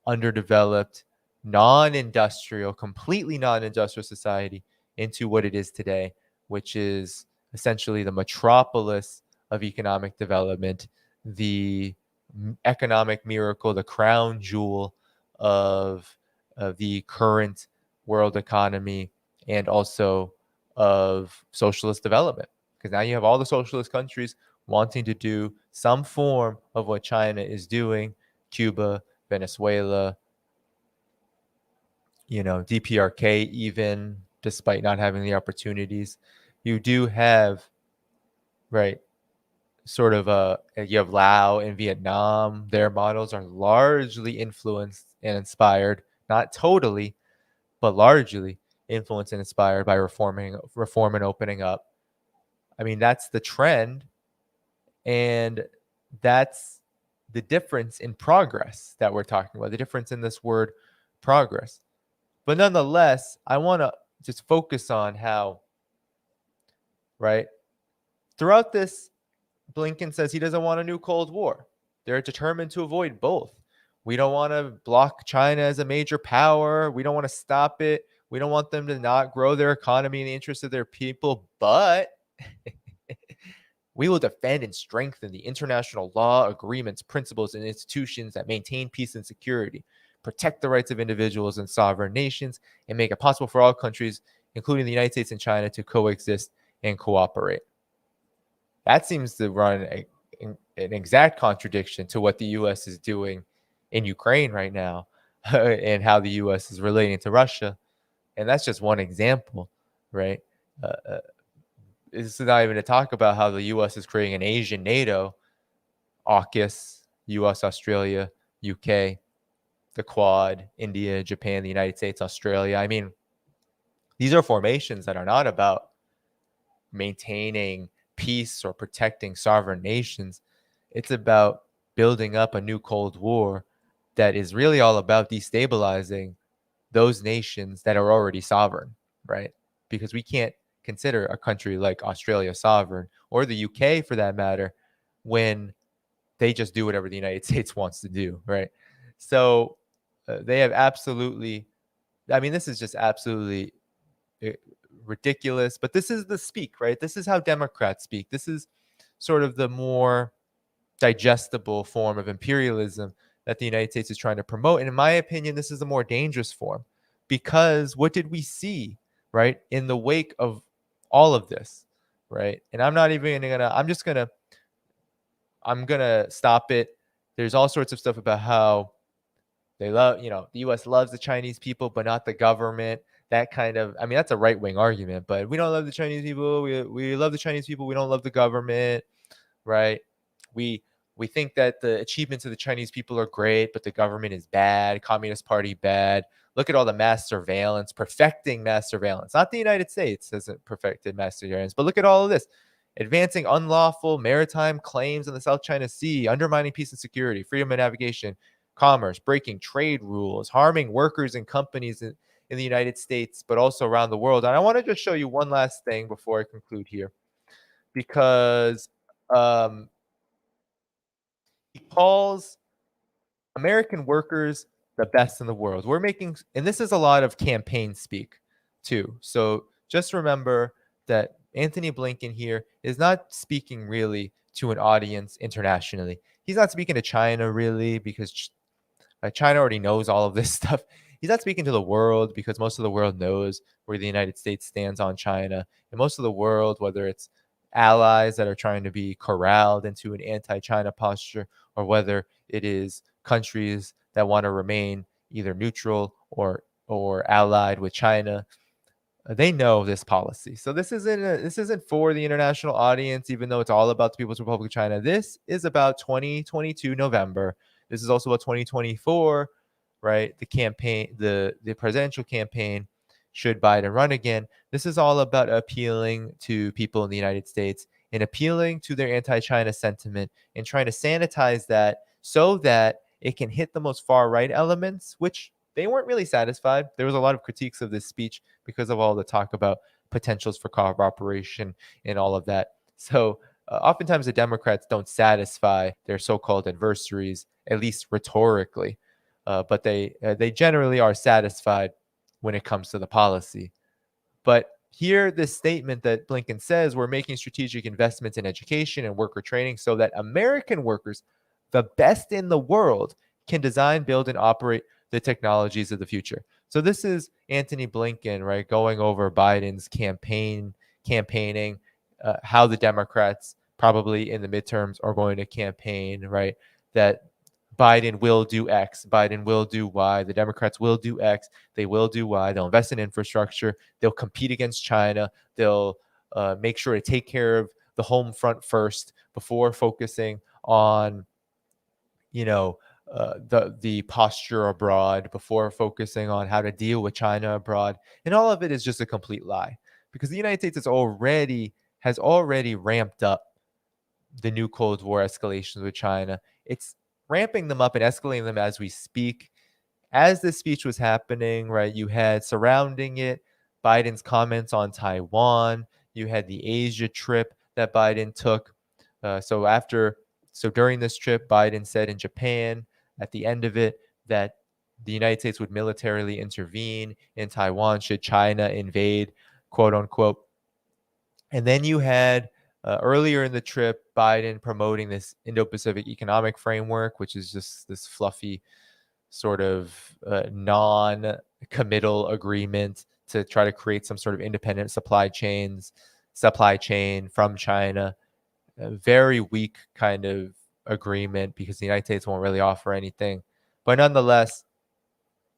underdeveloped, completely non-industrial society into what it is today, which is essentially the metropolis of economic development, the economic miracle, the crown jewel of the current world economy, and also of socialist development. Because now you have all the socialist countries wanting to do some form of what China is doing, Cuba, Venezuela, DPRK, even despite not having the opportunities. You do have, right, sort of you have Laos and Vietnam. Their models are largely influenced and inspired, not totally, but largely influenced and inspired by reform and opening up. I mean, that's the trend, and that's the difference in progress that we're talking about, the difference in this word progress. But nonetheless, I want to just focus on how, right, throughout this, Blinken says he doesn't want a new Cold War. They're determined to avoid both. We don't want to block China as a major power. We don't want to stop it. We don't want them to not grow their economy in the interest of their people. But We will defend and strengthen the international law, agreements, principles, and institutions that maintain peace and security, protect the rights of individuals and sovereign nations, and make it possible for all countries, including the United States and China, to coexist and cooperate. That seems to run an exact contradiction to what the U.S. is doing in Ukraine right now and how the U.S. is relating to Russia. And that's just one example, right? Uh, uh, this is not even to talk about how the U.S. is creating an Asian NATO, AUKUS, U.S., Australia, UK, the Quad, India, Japan, the United States, Australia. I mean, these are formations that are not about maintaining peace or protecting sovereign nations. It's about building up a new Cold War that is really all about destabilizing those nations that are already sovereign, right? Because we can't consider a country like Australia sovereign, or the UK for that matter, when they just do whatever the United States wants to do, right? So they have absolutely, I mean, this is just absolutely uh, ridiculous, but this is the speak, right? This is how Democrats speak. This is sort of the more digestible form of imperialism that the United States is trying to promote. And in my opinion, this is a more dangerous form, because what did we see, right, in the wake of all of this, right? And I'm not even gonna, I'm gonna stop it. There's all sorts of stuff about how they love, the US loves the Chinese people, but not the government. That kind of, I mean, that's a right wing argument, but we don't love the Chinese people. We love the Chinese people. We don't love the government, right? We we think that the achievements of the Chinese people are great, but the government is bad, Communist Party bad. Look at all the mass surveillance, perfecting mass surveillance. Not the United States hasn't perfected mass surveillance, but look at all of this. Advancing unlawful maritime claims in the South China Sea, undermining peace and security, freedom of navigation, commerce, breaking trade rules, harming workers and companies in the United States, but also around the world. And I want to just show you one last thing before I conclude here, because um, he calls American workers the best in the world. We're making, and this is a lot of campaign speak too. So just remember that Antony Blinken here is not speaking really to an audience internationally. He's not speaking to China really, because China already knows all of this stuff. He's not speaking to the world, because most of the world knows where the United States stands on China. And most of the world, whether it's allies that are trying to be corralled into an anti China posture, or whether it is countries that want to remain either neutral or allied with China, they know this policy. So this isn't for the international audience, even though it's all about the People's Republic of China. This is about 2022 November. This is also about 2024, right? The campaign, the presidential campaign, should Biden run again. This is all about appealing to people in the United States and appealing to their anti-China sentiment and trying to sanitize that so that it can hit the most far right elements, which they weren't really satisfied. There was a lot of critiques of this speech because of all the talk about potentials for cooperation and all of that. So oftentimes the Democrats don't satisfy their so-called adversaries, at least rhetorically, but they generally are satisfied when it comes to the policy. But here, this statement that Blinken says, we're making strategic investments in education and worker training so that American workers, the best in the world, can design, build, and operate the technologies of the future. So this is Antony Blinken, right, going over Biden's campaigning, how the Democrats probably in the midterms are going to campaign, right? That Biden will do X, Biden will do Y, the Democrats will do X, they will do Y. They'll invest in infrastructure, they'll compete against China, they'll make sure to take care of the home front first before focusing on, the posture abroad, before focusing on how to deal with China abroad. And all of it is just a complete lie, because the United States has already ramped up the new Cold War escalations with China. It's ramping them up and escalating them as we speak. As this speech was happening, right, you had surrounding it Biden's comments on Taiwan. You had the Asia trip that Biden took. So during this trip, Biden said in Japan at the end of it that the United States would militarily intervene in Taiwan should China invade, quote unquote. And then you had Earlier in the trip, Biden promoting this Indo-Pacific Economic Framework, which is just this fluffy sort of non-committal agreement to try to create some sort of independent supply chain from China. A very weak kind of agreement because the United States won't really offer anything. But nonetheless,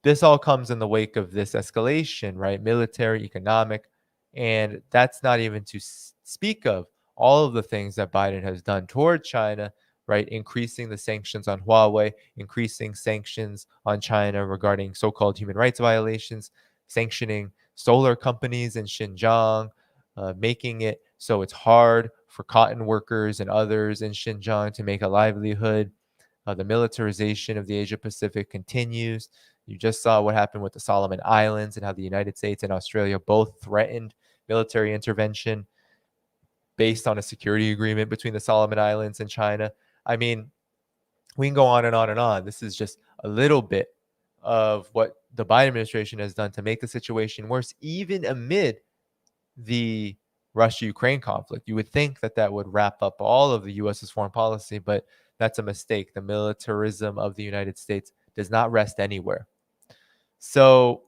this all comes in the wake of this escalation, right? Military, economic, and that's not even to speak of all of the things that Biden has done toward China, right? Increasing the sanctions on Huawei, increasing sanctions on China regarding so-called human rights violations, sanctioning solar companies in Xinjiang, making it so it's hard for cotton workers and others in Xinjiang to make a livelihood. The militarization of the Asia Pacific continues. You just saw what happened with the Solomon Islands and how the United States and Australia both threatened military intervention based on a security agreement between the Solomon Islands and China. I mean, we can go on and on and on. This is just a little bit of what the Biden administration has done to make the situation worse, even amid the Russia-Ukraine conflict. You would think that that would wrap up all of the U.S.'s foreign policy, but that's a mistake. The militarism of the United States does not rest anywhere. So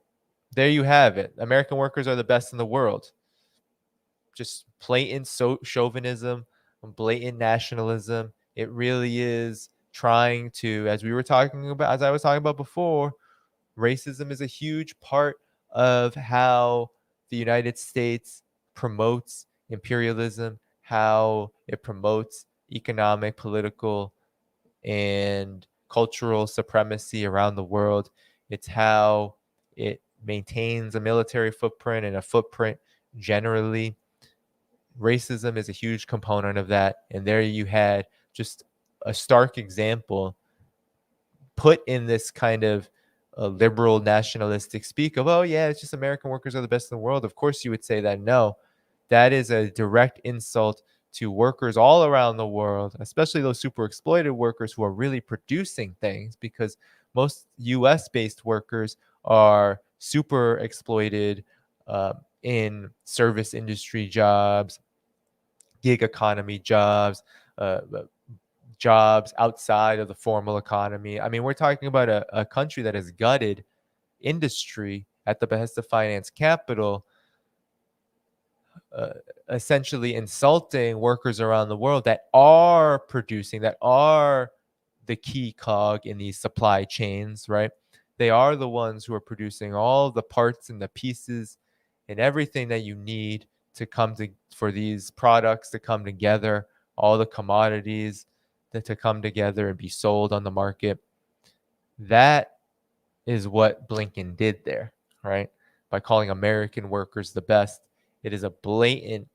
there you have it. American workers are the best in the world. Just blatant chauvinism, blatant nationalism. It really is trying to, as we were talking about, as I was talking about before, racism is a huge part of how the United States promotes imperialism, how it promotes economic, political, and cultural supremacy around the world. It's how it maintains a military footprint and a footprint generally. Racism is a huge component of that. And there you had just a stark example put in this kind of liberal nationalistic speak of, oh, yeah, it's just American workers are the best in the world. Of course, you would say that. No, that is a direct insult to workers all around the world, especially those super exploited workers who are really producing things, because most US based workers are super exploited in service industry jobs, gig economy jobs, jobs outside of the formal economy. I mean, we're talking about a country that has gutted industry at the behest of finance capital, essentially insulting workers around the world that are producing, that are the key cog in these supply chains, right? They are the ones who are producing all the parts and the pieces and everything that you need to come to for these products to come together, all the commodities that to come together and be sold on the market. That is what Blinken did there, right? By calling American workers the best. It is a blatant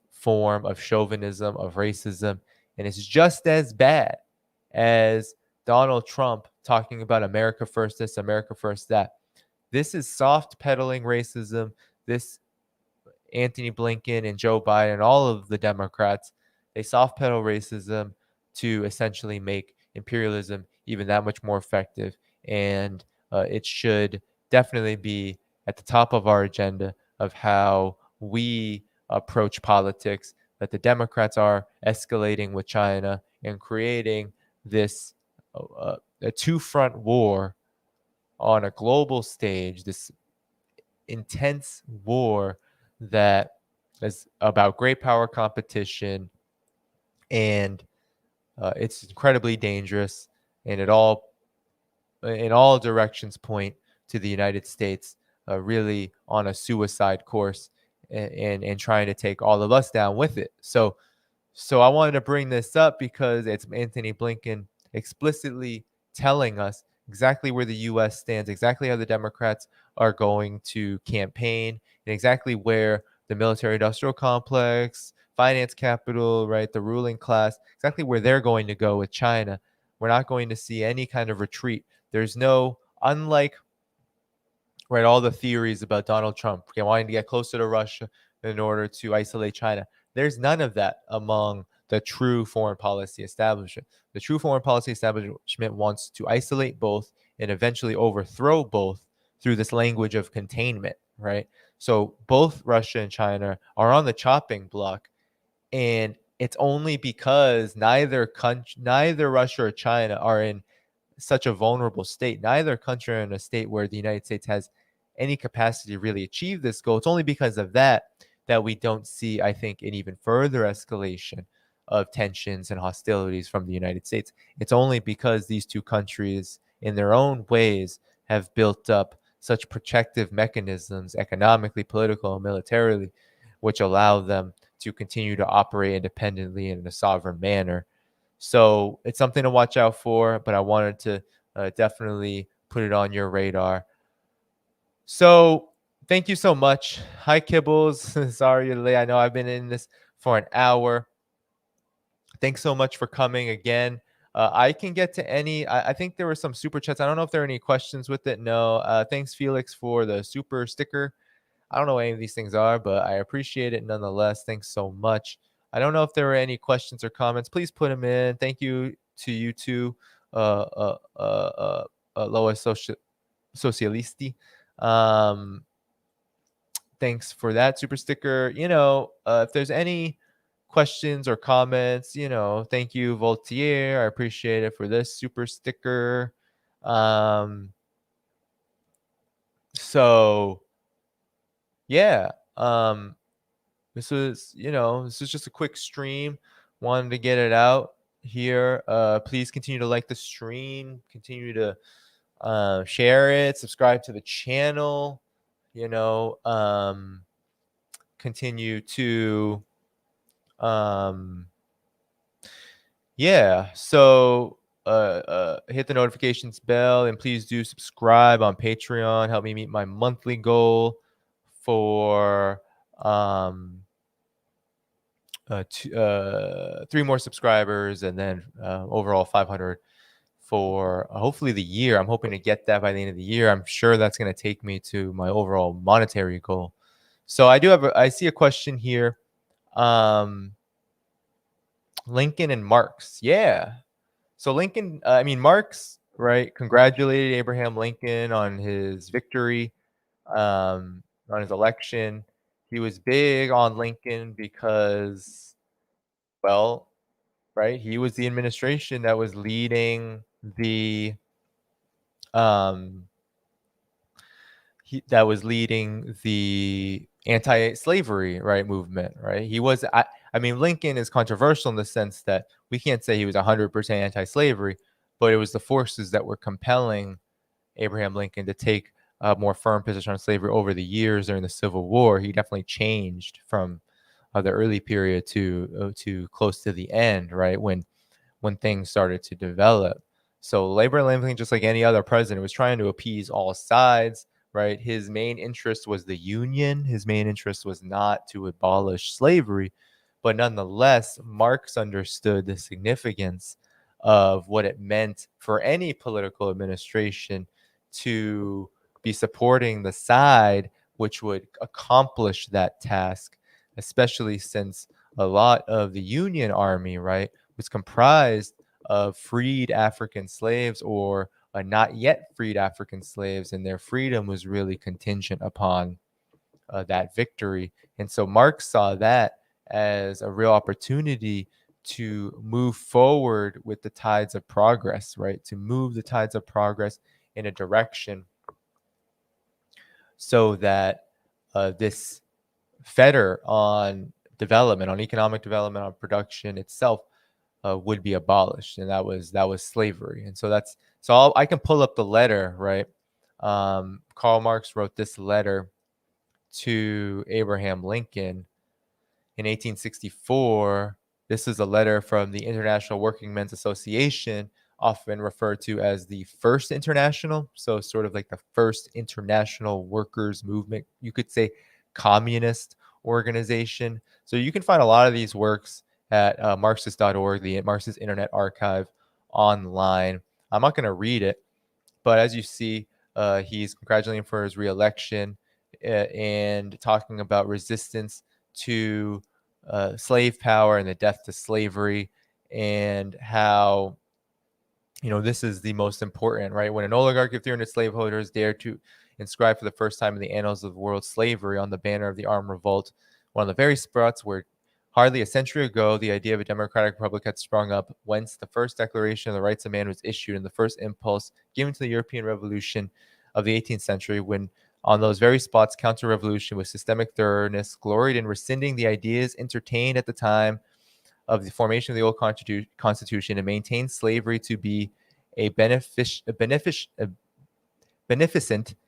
form of chauvinism, of racism, and it's just as bad as Donald Trump talking about America first this, America first that. This is soft pedaling racism. This Antony Blinken and Joe Biden, all of the Democrats, they soft pedal racism to essentially make imperialism even that much more effective. And it should definitely be at the top of our agenda of how we approach politics, that the Democrats are escalating with China and creating this a two-front war on a global stage, this intense war that is about great power competition, and it's incredibly dangerous, and it all in all directions point to the United States really on a suicide course and trying to take all of us down with it. So I wanted to bring this up because it's Antony Blinken explicitly telling us exactly where the U.S. stands, exactly how the Democrats are going to campaign, and exactly where the military-industrial complex, finance capital, right, the ruling class, exactly where they're going to go with China. We're not going to see any kind of retreat. There's no, unlike, right, all the theories about Donald Trump wanting to get closer to Russia in order to isolate China. There's none of that among the true foreign policy establishment. The true foreign policy establishment wants to isolate both and eventually overthrow both through this language of containment, right? So both Russia and China are on the chopping block, And it's only because neither Russia or China are in such a vulnerable state. Neither country are in a state where the United States has any capacity to really achieve this goal. It's only because of that that we don't see, I think, an even further escalation of tensions and hostilities from the United States. It's only because these two countries, in their own ways, have built up such protective mechanisms, economically, political, and militarily, which allow them to continue to operate independently in a sovereign manner. So it's something to watch out for, but I wanted to definitely put it on your radar. So thank you so much. Hi, Kibbles. Sorry you're late. I know I've been in this for an hour. Thanks so much for coming again. I can get to any. I think there were some super chats. I don't know if there are any questions with it. No. Thanks, Felix, for the super sticker. I don't know what any of these things are, but I appreciate it nonetheless. Thanks so much. I don't know if there were any questions or comments. Please put them in. Thank you to you too, Lois Socialisti. Thanks for that super sticker. If there's any questions or comments, thank you, Voltaire. I appreciate it for this super sticker. So yeah. This was just a quick stream. Wanted to get it out here. Please continue to like the stream. Continue to share it. Subscribe to the channel. Continue to So hit the notifications bell, and please do subscribe on Patreon. Help me meet my monthly goal for 3 more subscribers, and then overall 500 for hopefully the year. I'm hoping to get that by the end of the year. I'm sure that's going to take me to my overall monetary goal. So I see a question here. Lincoln and Marx. Yeah. So Marx, right, congratulated Abraham Lincoln on his victory, on his election. He was big on Lincoln because, well, right, he was the administration that was leading the anti-slavery, right, movement, right? Lincoln is controversial in the sense that we can't say he was 100% anti-slavery, but it was the forces that were compelling Abraham Lincoln to take a more firm position on slavery over the years during the Civil War. He definitely changed from the early period to close to the end, right, when things started to develop. So Abraham Lincoln, just like any other president, was trying to appease all sides, right? His main interest was the Union. His main interest was not to abolish slavery, but nonetheless, Marx understood the significance of what it meant for any political administration to be supporting the side which would accomplish that task, especially since a lot of the Union Army, right, was comprised of freed African slaves or not yet freed African slaves, and their freedom was really contingent upon that victory. And so Marx saw that as a real opportunity to move forward with the tides of progress, right? To move the tides of progress in a direction so that this fetter on development, on economic development, on production itself would be abolished, and that was slavery. And so I can pull up the letter, right? Karl Marx wrote this letter to Abraham Lincoln in 1864. This is a letter from the International Working Men's Association, often referred to as the First International. So sort of like the first international workers movement, you could say communist organization. So you can find a lot of these works at Marxist.org, the Marxist Internet Archive online. I'm not going to read it, but as you see, he's congratulating him for his reelection and talking about resistance to slave power and the death to slavery, and how this is the most important, right? When an oligarch of 300 slaveholders dare to inscribe for the first time in the annals of the world slavery on the banner of the armed revolt, one of the very spots where Hardly a century ago, the idea of a democratic republic had sprung up, whence the first Declaration of the Rights of Man was issued and the first impulse given to the European Revolution of the 18th century, when on those very spots, counter-revolution with systemic thoroughness gloried in rescinding the ideas entertained at the time of the formation of the old Constitution and maintained slavery to be a beneficent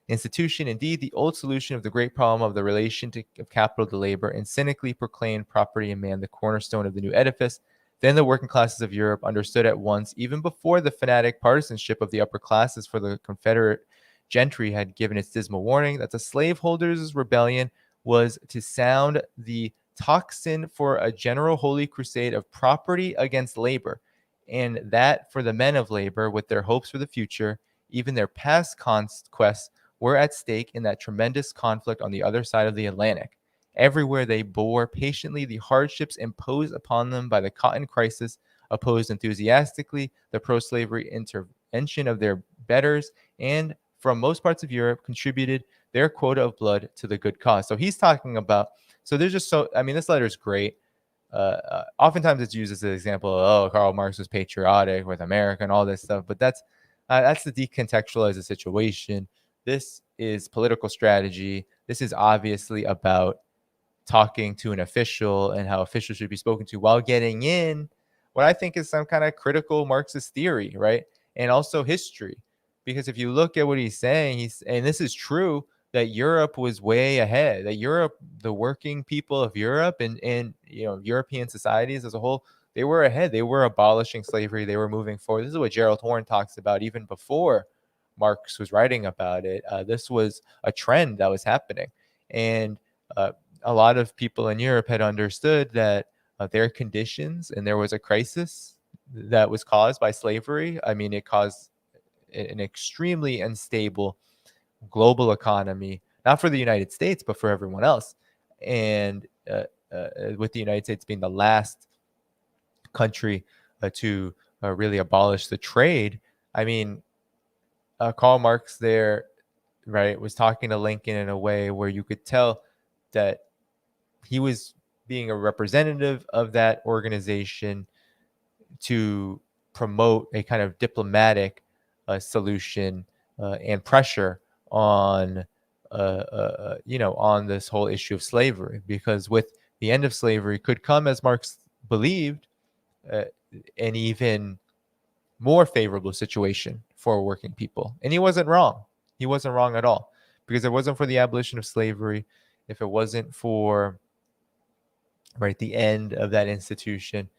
institution, indeed the old solution of the great problem of the relation of capital to labor, and cynically proclaimed property in man the cornerstone of the new edifice. Then the working classes of Europe understood at once, even before the fanatic partisanship of the upper classes for the Confederate gentry had given its dismal warning, that the slaveholders' rebellion was to sound the tocsin for a general holy crusade of property against labor, and that for the men of labor, with their hopes for the future, even their past conquests, were at stake in that tremendous conflict on the other side of the Atlantic. Everywhere they bore patiently the hardships imposed upon them by the cotton crisis, opposed enthusiastically the pro-slavery intervention of their betters, and from most parts of Europe contributed their quota of blood to the good cause. So he's talking about, so there's just so, I mean, this letter is great. Oftentimes it's used as an example of, oh, Karl Marx was patriotic with America and all this stuff, but that's to decontextualize the situation. This is political strategy. This is obviously about talking to an official and how officials should be spoken to while getting in what I think is some kind of critical Marxist theory, right? And also history. Because if you look at what he's saying, and this is true, that Europe was way ahead, that Europe, the working people of Europe and European societies as a whole, they were ahead. They were abolishing slavery. They were moving forward. This is what Gerald Horne talks about even before Marx was writing about it. This was a trend that was happening. And a lot of people in Europe had understood that their conditions, and there was a crisis that was caused by slavery. I mean, it caused an extremely unstable global economy, not for the United States, but for everyone else. And with the United States being the last country to really abolish the trade, I mean, Karl Marx there, right, was talking to Lincoln in a way where you could tell that he was being a representative of that organization to promote a kind of diplomatic solution and pressure on on this whole issue of slavery, because with the end of slavery could come, as Marx believed, an even more favorable situation for working people. And he wasn't wrong. He wasn't wrong at all, because if it wasn't for the abolition of slavery, if it wasn't for the end of that institution,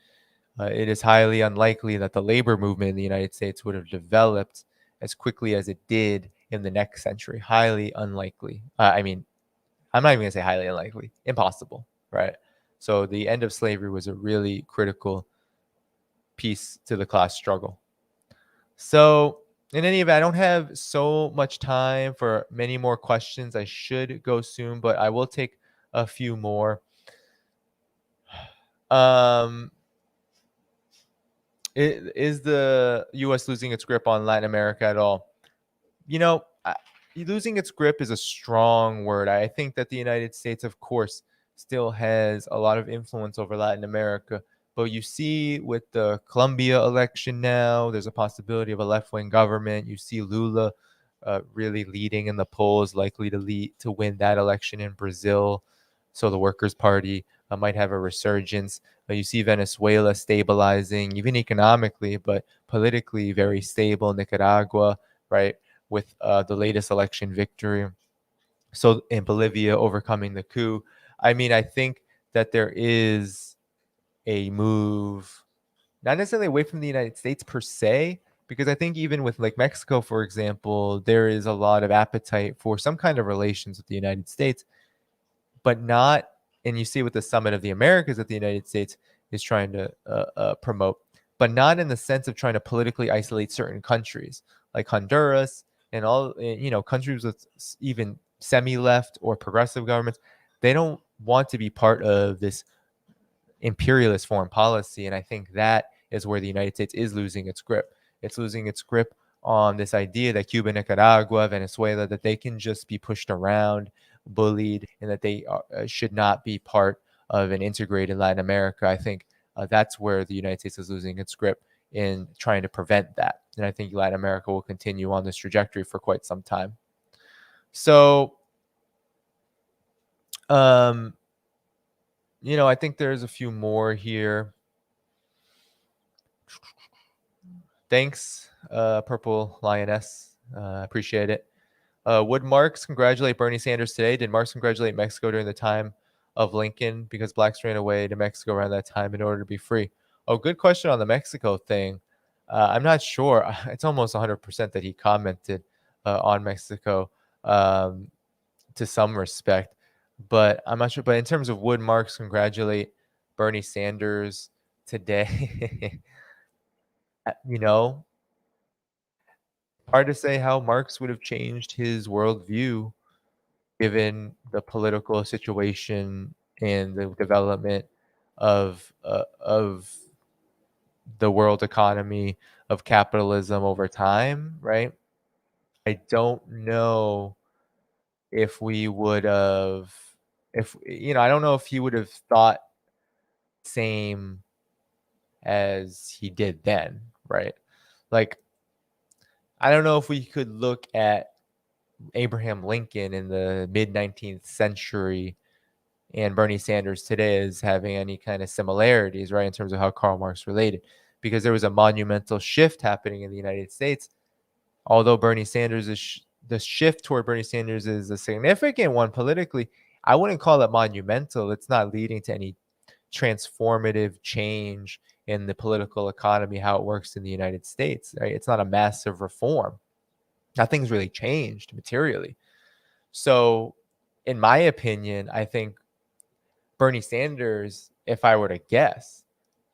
it is highly unlikely that the labor movement in the United States would have developed as quickly as it did in the next century. Highly unlikely. I mean, I'm not even going to say highly unlikely. Impossible, right? So the end of slavery was a really critical piece to the class struggle. So in any event, I don't have so much time for many more questions. I should go soon, but I will take a few more. Is the U.S. losing its grip on Latin America at all? Losing its grip is a strong word. I think that the United States, of course, still has a lot of influence over Latin America. But you see with the Colombia election now, there's a possibility of a left-wing government. You see Lula really leading in the polls, likely to win that election in Brazil. So the Workers' Party might have a resurgence. You see Venezuela stabilizing, even economically, but politically very stable. Nicaragua, right, with the latest election victory. So in Bolivia, overcoming the coup. I mean, I think that there is a move, not necessarily away from the United States per se, because I think even with like Mexico, for example, there is a lot of appetite for some kind of relations with the United States, but not, and you see with the Summit of the Americas that the United States is trying to promote, but not in the sense of trying to politically isolate certain countries like Honduras and all, countries with even semi-left or progressive governments. They don't want to be part of this imperialist foreign policy. And I think that is where the United States is losing its grip. It's losing its grip on this idea that Cuba, Nicaragua, Venezuela, that they can just be pushed around, bullied, and that they should not be part of an integrated Latin America. I think that's where the United States is losing its grip in trying to prevent that. And I think Latin America will continue on this trajectory for quite some time. So, I think there's a few more here. Thanks, Purple Lioness. Appreciate it. Would Marx congratulate Bernie Sanders today? Did Marx congratulate Mexico during the time of Lincoln because blacks ran away to Mexico around that time in order to be free? Oh, good question on the Mexico thing. I'm not sure. It's almost 100% that he commented on Mexico to some respect, but I'm not sure. But in terms of would Marx congratulate Bernie Sanders today, you know, hard to say how Marx would have changed his worldview given the political situation and the development of the world economy, of capitalism over time, right? I don't know if we would have, if I don't know if he would have thought same as he did then, right? Like, I don't know if we could look at Abraham Lincoln in the mid 19th century and Bernie Sanders today as having any kind of similarities, right, in terms of how Karl Marx related, because there was a monumental shift happening in the United States. Although Bernie Sanders is the shift toward Bernie Sanders is a significant one politically, I wouldn't call it monumental. It's not leading to any transformative change in the political economy, how it works in the United States. Right? It's not a massive reform. Nothing's really changed materially. So, in my opinion, I think Bernie Sanders, if I were to guess,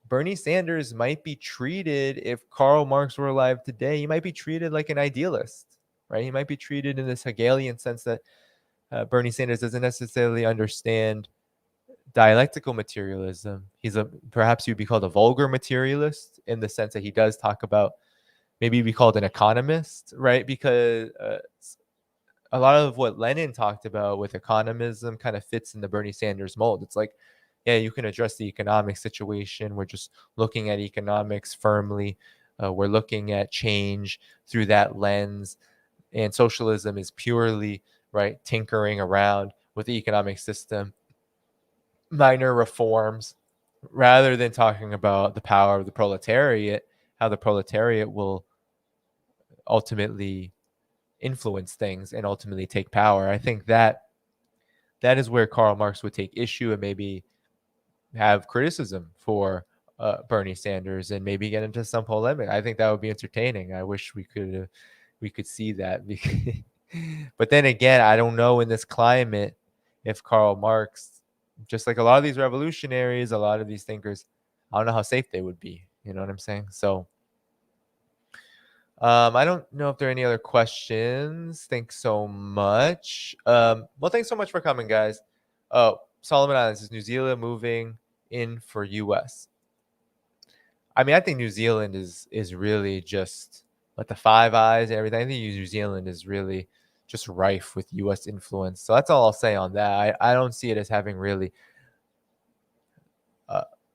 Bernie Sanders might be treated, if Karl Marx were alive today, he might be treated like an idealist, right? He might be treated in this Hegelian sense that Bernie Sanders doesn't necessarily understand dialectical materialism. Perhaps you'd be called a vulgar materialist in the sense that he does talk about, maybe be called an economist, right? Because a lot of what Lenin talked about with economism kind of fits in the Bernie Sanders mold. It's like, yeah, you can address the economic situation. We're just looking at economics firmly. We're looking at change through that lens. And socialism is purely, right, tinkering around with the economic system, minor reforms, rather than talking about the power of the proletariat, how the proletariat will ultimately influence things and ultimately take power. I think that is where Karl Marx would take issue and maybe have criticism for Bernie Sanders and maybe get into some polemic. I think that would be entertaining. I wish we could see that. But then again, I don't know in this climate if Karl Marx, just like a lot of these revolutionaries, a lot of these thinkers, I don't know how safe they would be. You know what I'm saying? So I don't know if there are any other questions. Thanks so much. Well, thanks so much for coming, guys. Solomon Islands, is New Zealand moving in for US? I mean, I think New Zealand is really just like the Five Eyes and everything. I think New Zealand is really just rife with US influence. So that's all I'll say on that. I don't see it as having really,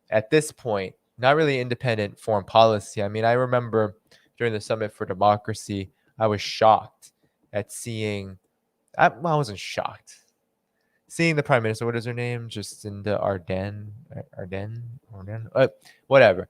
at this point, not really independent foreign policy. I mean, I remember during the Summit for Democracy, I was shocked at seeing, I wasn't shocked. Seeing the Prime Minister, what is her name? Jacinda Ardern, whatever.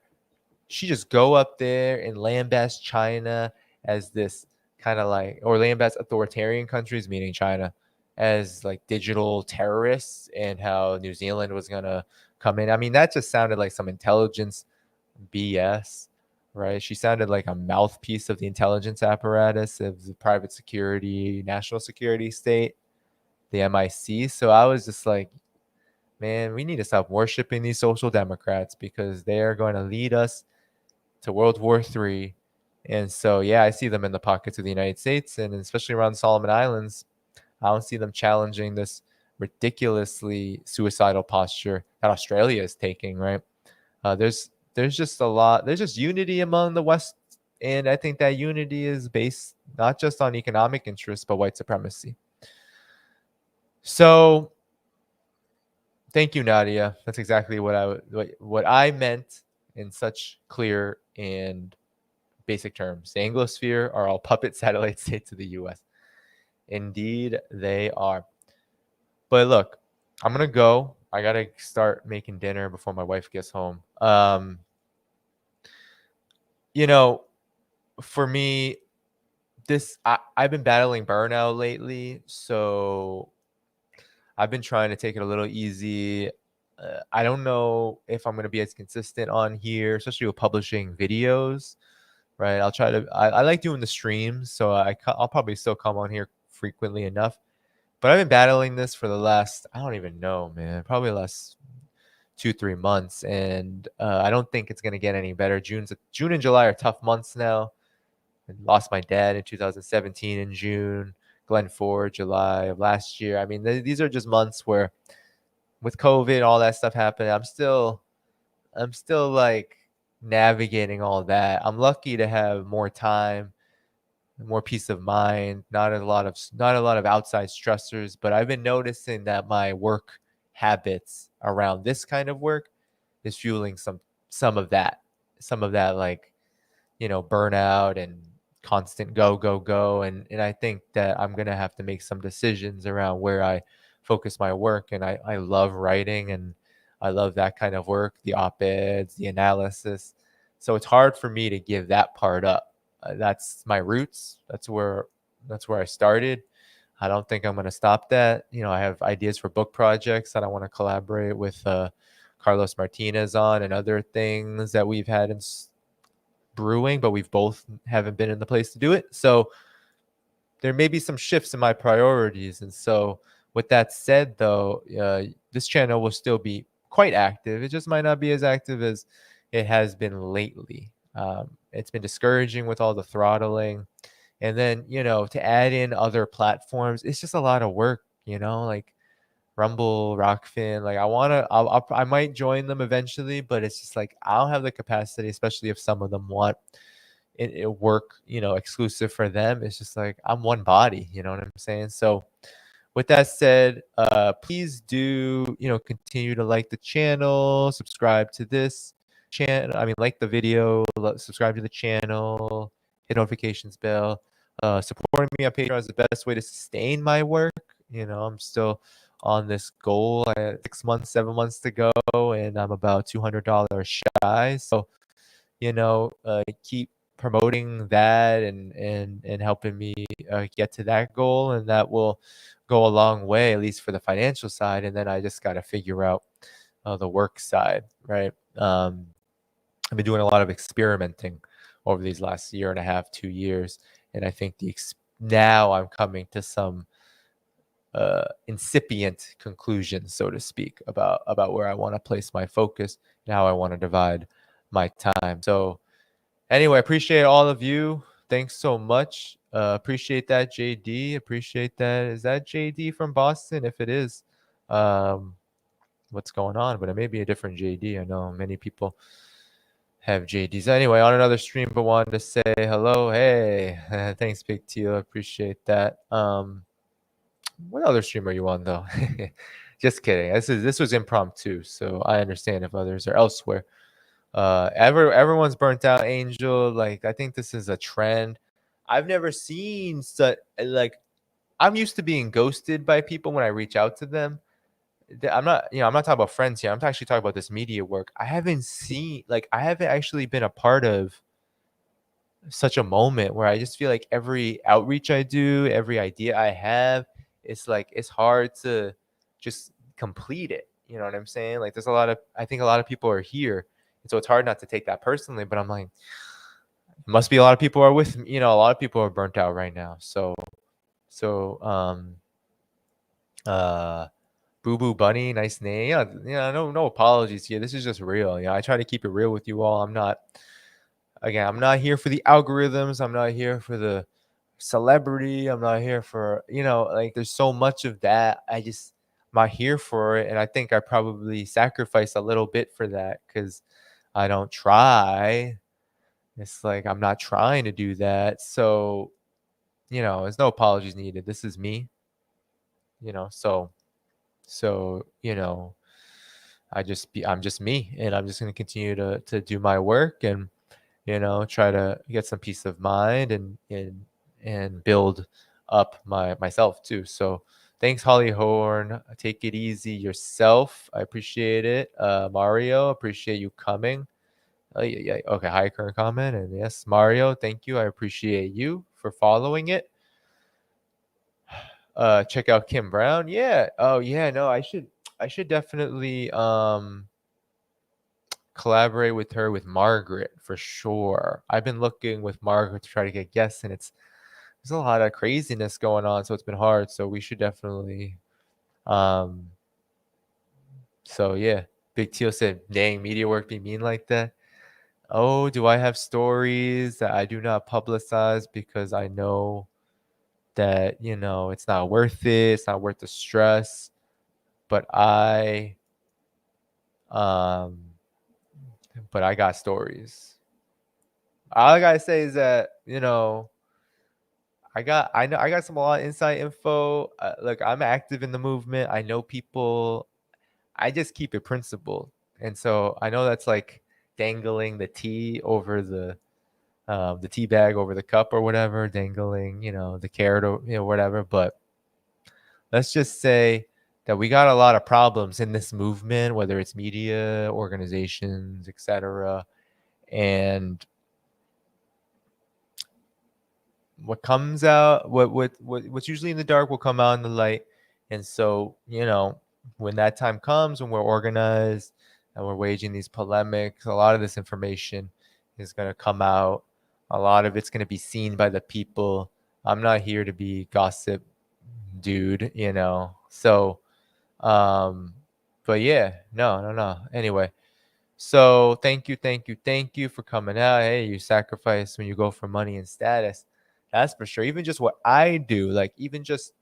She just go up there and lambast China as this kind of like, or lambast authoritarian countries, meaning China, as like digital terrorists, and how New Zealand was going to come in. I mean, that just sounded like some intelligence BS, right? She sounded like a mouthpiece of the intelligence apparatus of the private security, national security state, the MIC. So I was just like, man, we need to stop worshiping these social democrats because they are going to lead us to World War III. And so, yeah, I see them in the pockets of the United States, and especially around the Solomon Islands. I don't see them challenging this ridiculously suicidal posture that Australia is taking, right? There's just a lot. There's just unity among the West, and I think that unity is based not just on economic interests, but white supremacy. So Thank you, Nadia. That's exactly what I meant in such clear and basic terms. The Anglosphere are all puppet satellite states of the U.S. Indeed, they are. But look, I'm gonna go. I gotta start making dinner before my wife gets home. You know, for me, I've been battling burnout lately, so I've been trying to take it a little easy. I don't know if I'm gonna be as consistent on here, especially with publishing videos. Right? I'll try to. I like doing the streams, so I'll probably still come on here frequently enough. But I've been battling this for the last, I don't even know, man, probably the last 2 3 months, and I don't think it's gonna get any better. June and July are tough months now. I lost my dad in 2017 in June. Glenn Ford, July of last year. I mean, these are just months where, with COVID, all that stuff happened. I'm still like navigating all that. I'm lucky to have more time, more peace of mind, not a lot of outside stressors, but I've been noticing that my work habits around this kind of work is fueling some of that. Some of that, like, burnout and constant go, go, go. And I think that I'm gonna have to make some decisions around where I focus my work. And I love writing, and I love that kind of work, the op-eds, the analysis. So it's hard for me to give that part up. That's my roots. That's where I started. I don't think I'm gonna stop that. I have ideas for book projects that I want to collaborate with Carlos Martinez on, and other things that we've had in brewing, but we've both haven't been in the place to do it. So there may be some shifts in my priorities. And so, with that said, though, this channel will still be quite active. It just might not be as active as it has been lately. It's been discouraging with all the throttling. And then, to add in other platforms, it's just a lot of work, like Rumble, Rockfin. Like, I might join them eventually, but it's just like I don't have the capacity, especially if some of them want it work, exclusive for them. It's just like I'm one body, you know what I'm saying? So with that said, please do, continue to like the channel, subscribe to this channel. I mean, like the video, subscribe to the channel, hit notifications bell. Supporting me on Patreon is the best way to sustain my work. I'm still on this goal. I have 6 months, 7 months to go, and I'm about $200 shy. So, keep promoting that, and helping me get to that goal, and that will go a long way, at least for the financial side. And then I just got to figure out the work side, right? I've been doing a lot of experimenting over these last year and a half, 2 years, and I think now I'm coming to some incipient conclusions, so to speak, about where I want to place my focus and how I want to divide my time. So anyway, appreciate all of you. Thanks so much. Appreciate that, JD. Appreciate that. Is that JD from Boston? If it is, um, what's going on? But it may be a different JD. I know many people have JDs. Anyway, on another stream, but wanted to say hello. Hey, thanks, Big Teal. Appreciate that. What other stream are you on, though? Just kidding. This was impromptu, so I understand if others are elsewhere. Everyone's burnt out, Angel. Like, I think this is a trend. I've never seen such, like, I'm used to being ghosted by people when I reach out to them. I'm not talking about friends here. I'm actually talking about this media work. I haven't actually been a part of such a moment where I just feel like every outreach I do, every idea I have, it's like it's hard to just complete it. You know what I'm saying? Like, I think a lot of people are here, and so it's hard not to take that personally. But I'm like, it must be a lot of people are with me. A lot of people are burnt out right now. So, uh, Boo Boo Bunny, nice name. No apologies here. This is just real. I try to keep it real with you all. I'm not here for the algorithms. I'm not here for the celebrity. I'm not here for, like, there's so much of that. I'm not here for it. And I think I probably sacrifice a little bit for that because I don't try. It's like I'm not trying to do that. So, there's no apologies needed. This is me, so, I'm just me, and I'm just gonna continue to do my work and, try to get some peace of mind and build up myself too. So thanks, Holly Horn. Take it easy yourself. I appreciate it. Mario, appreciate you coming. Oh, yeah, yeah. Okay, hi, current comment. And yes, Mario, thank you. I appreciate you for following it. Check out Kim Brown. Yeah. Oh yeah, no, I should definitely collaborate with her with Margaret for sure. I've been looking with Margaret to try to get guests, and there's a lot of craziness going on, so it's been hard. So we should definitely. Um, so yeah, Big Teal said, "Dang, media work be mean like that." Oh, do I have stories that I do not publicize because I know that it's not worth it. It's not worth the stress. But um, I got stories. All I gotta say is that I got some a lot of inside info. Look, I'm active in the movement. I know people. I just keep it principled, and so I know that's like dangling the tea over the tea bag over the cup or whatever, dangling the carrot or whatever. But let's just say that we got a lot of problems in this movement, whether it's media, organizations, etc. And what comes out what's usually in the dark will come out in the light. And so when that time comes, when we're organized and we're waging these polemics, a lot of this information is going to come out. A lot of it's going to be seen by the people. I'm not here to be gossip dude, so but yeah, no, anyway. So thank you for coming out. Hey, you sacrifice when you go for money and status. That's for sure. Even just what I do, like even just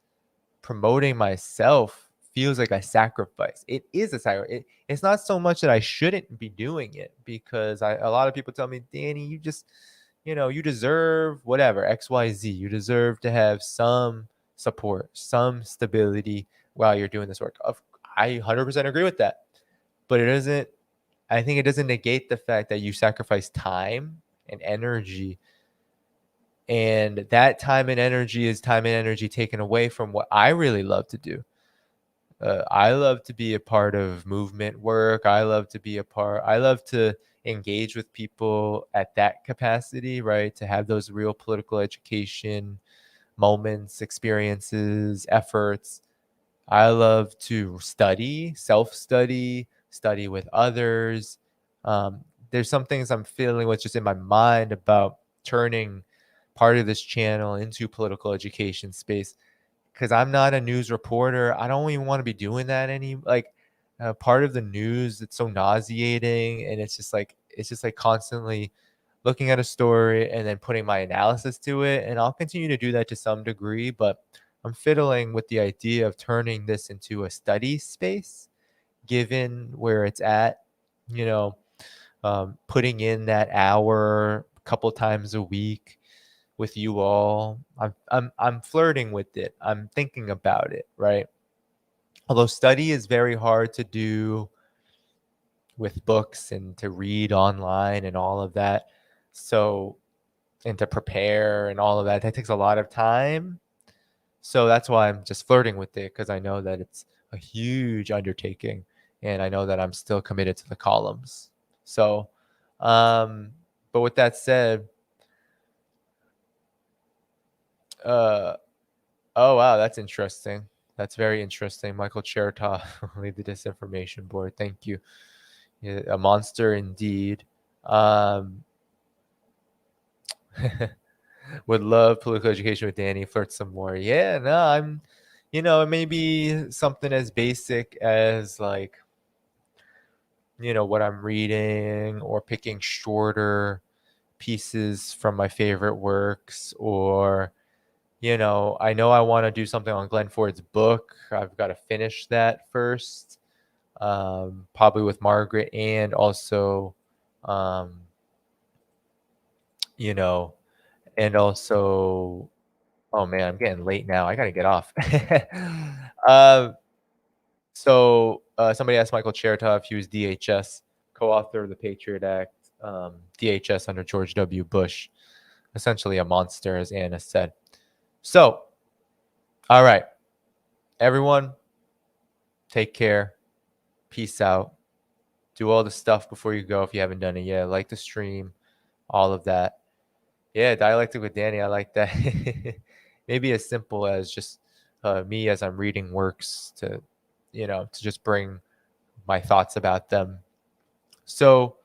promoting myself feels like I sacrifice. It is a sacrifice. It's not so much that I shouldn't be doing it because a lot of people tell me, Danny, you just, you deserve whatever, XYZ. You deserve to have some support, some stability while you're doing this work. I 100% agree with that. But it doesn't I think it doesn't negate the fact that you sacrifice time and energy. And that time and energy is time and energy taken away from what I really love to do. I love to be a part of movement work. I love to engage with people at that capacity, right? To have those real political education moments, experiences, efforts. I love to study, self study, study with others. There's some things I'm feeling what's just in my mind about turning part of this channel into political education space because I'm not a news reporter. I don't even want to be doing that any like part of the news. It's so nauseating, and it's just like constantly looking at a story and then putting my analysis to it. And I'll continue to do that to some degree, but I'm fiddling with the idea of turning this into a study space, given where it's at, you know, putting in that hour a couple times a week with you all. I'm flirting with it. I'm thinking about it, right? Although study is very hard to do with books and to read online and all of that. So, and to prepare and all of that, that takes a lot of time. So that's why I'm just flirting with it because I know that it's a huge undertaking and I know that I'm still committed to the columns. So, but with that said, uh, oh wow, that's interesting. That's very interesting. Michael Chertoff, lead the disinformation board. Thank you. Yeah, a monster indeed. Um, would love political education with Danny. Flirt some more. Yeah, no, maybe something as basic as like, what I'm reading or picking shorter pieces from my favorite works or, I know I want to do something on Glenn Ford's book. I've got to finish that first, probably with Margaret and also, um, you know, and also oh man, I'm getting late now. I gotta get off. um, so Somebody asked Michael Chertoff if he was DHS, co-author of the Patriot Act, DHS under George W. Bush. Essentially a monster, as Anna said. So, all right, everyone, take care. Peace out. Do all the stuff before you go if you haven't done it yet. Like the stream, all of that. Yeah, dialectic with Danny. I like that. Maybe as simple as just me as I'm reading works to, to just bring my thoughts about them. So,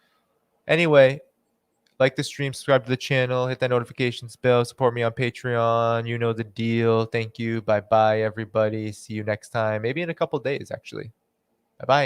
anyway, like the stream, subscribe to the channel, hit that notifications bell, support me on Patreon. You know the deal. Thank you. Bye bye, everybody. See you next time. Maybe in a couple days, actually. Bye bye.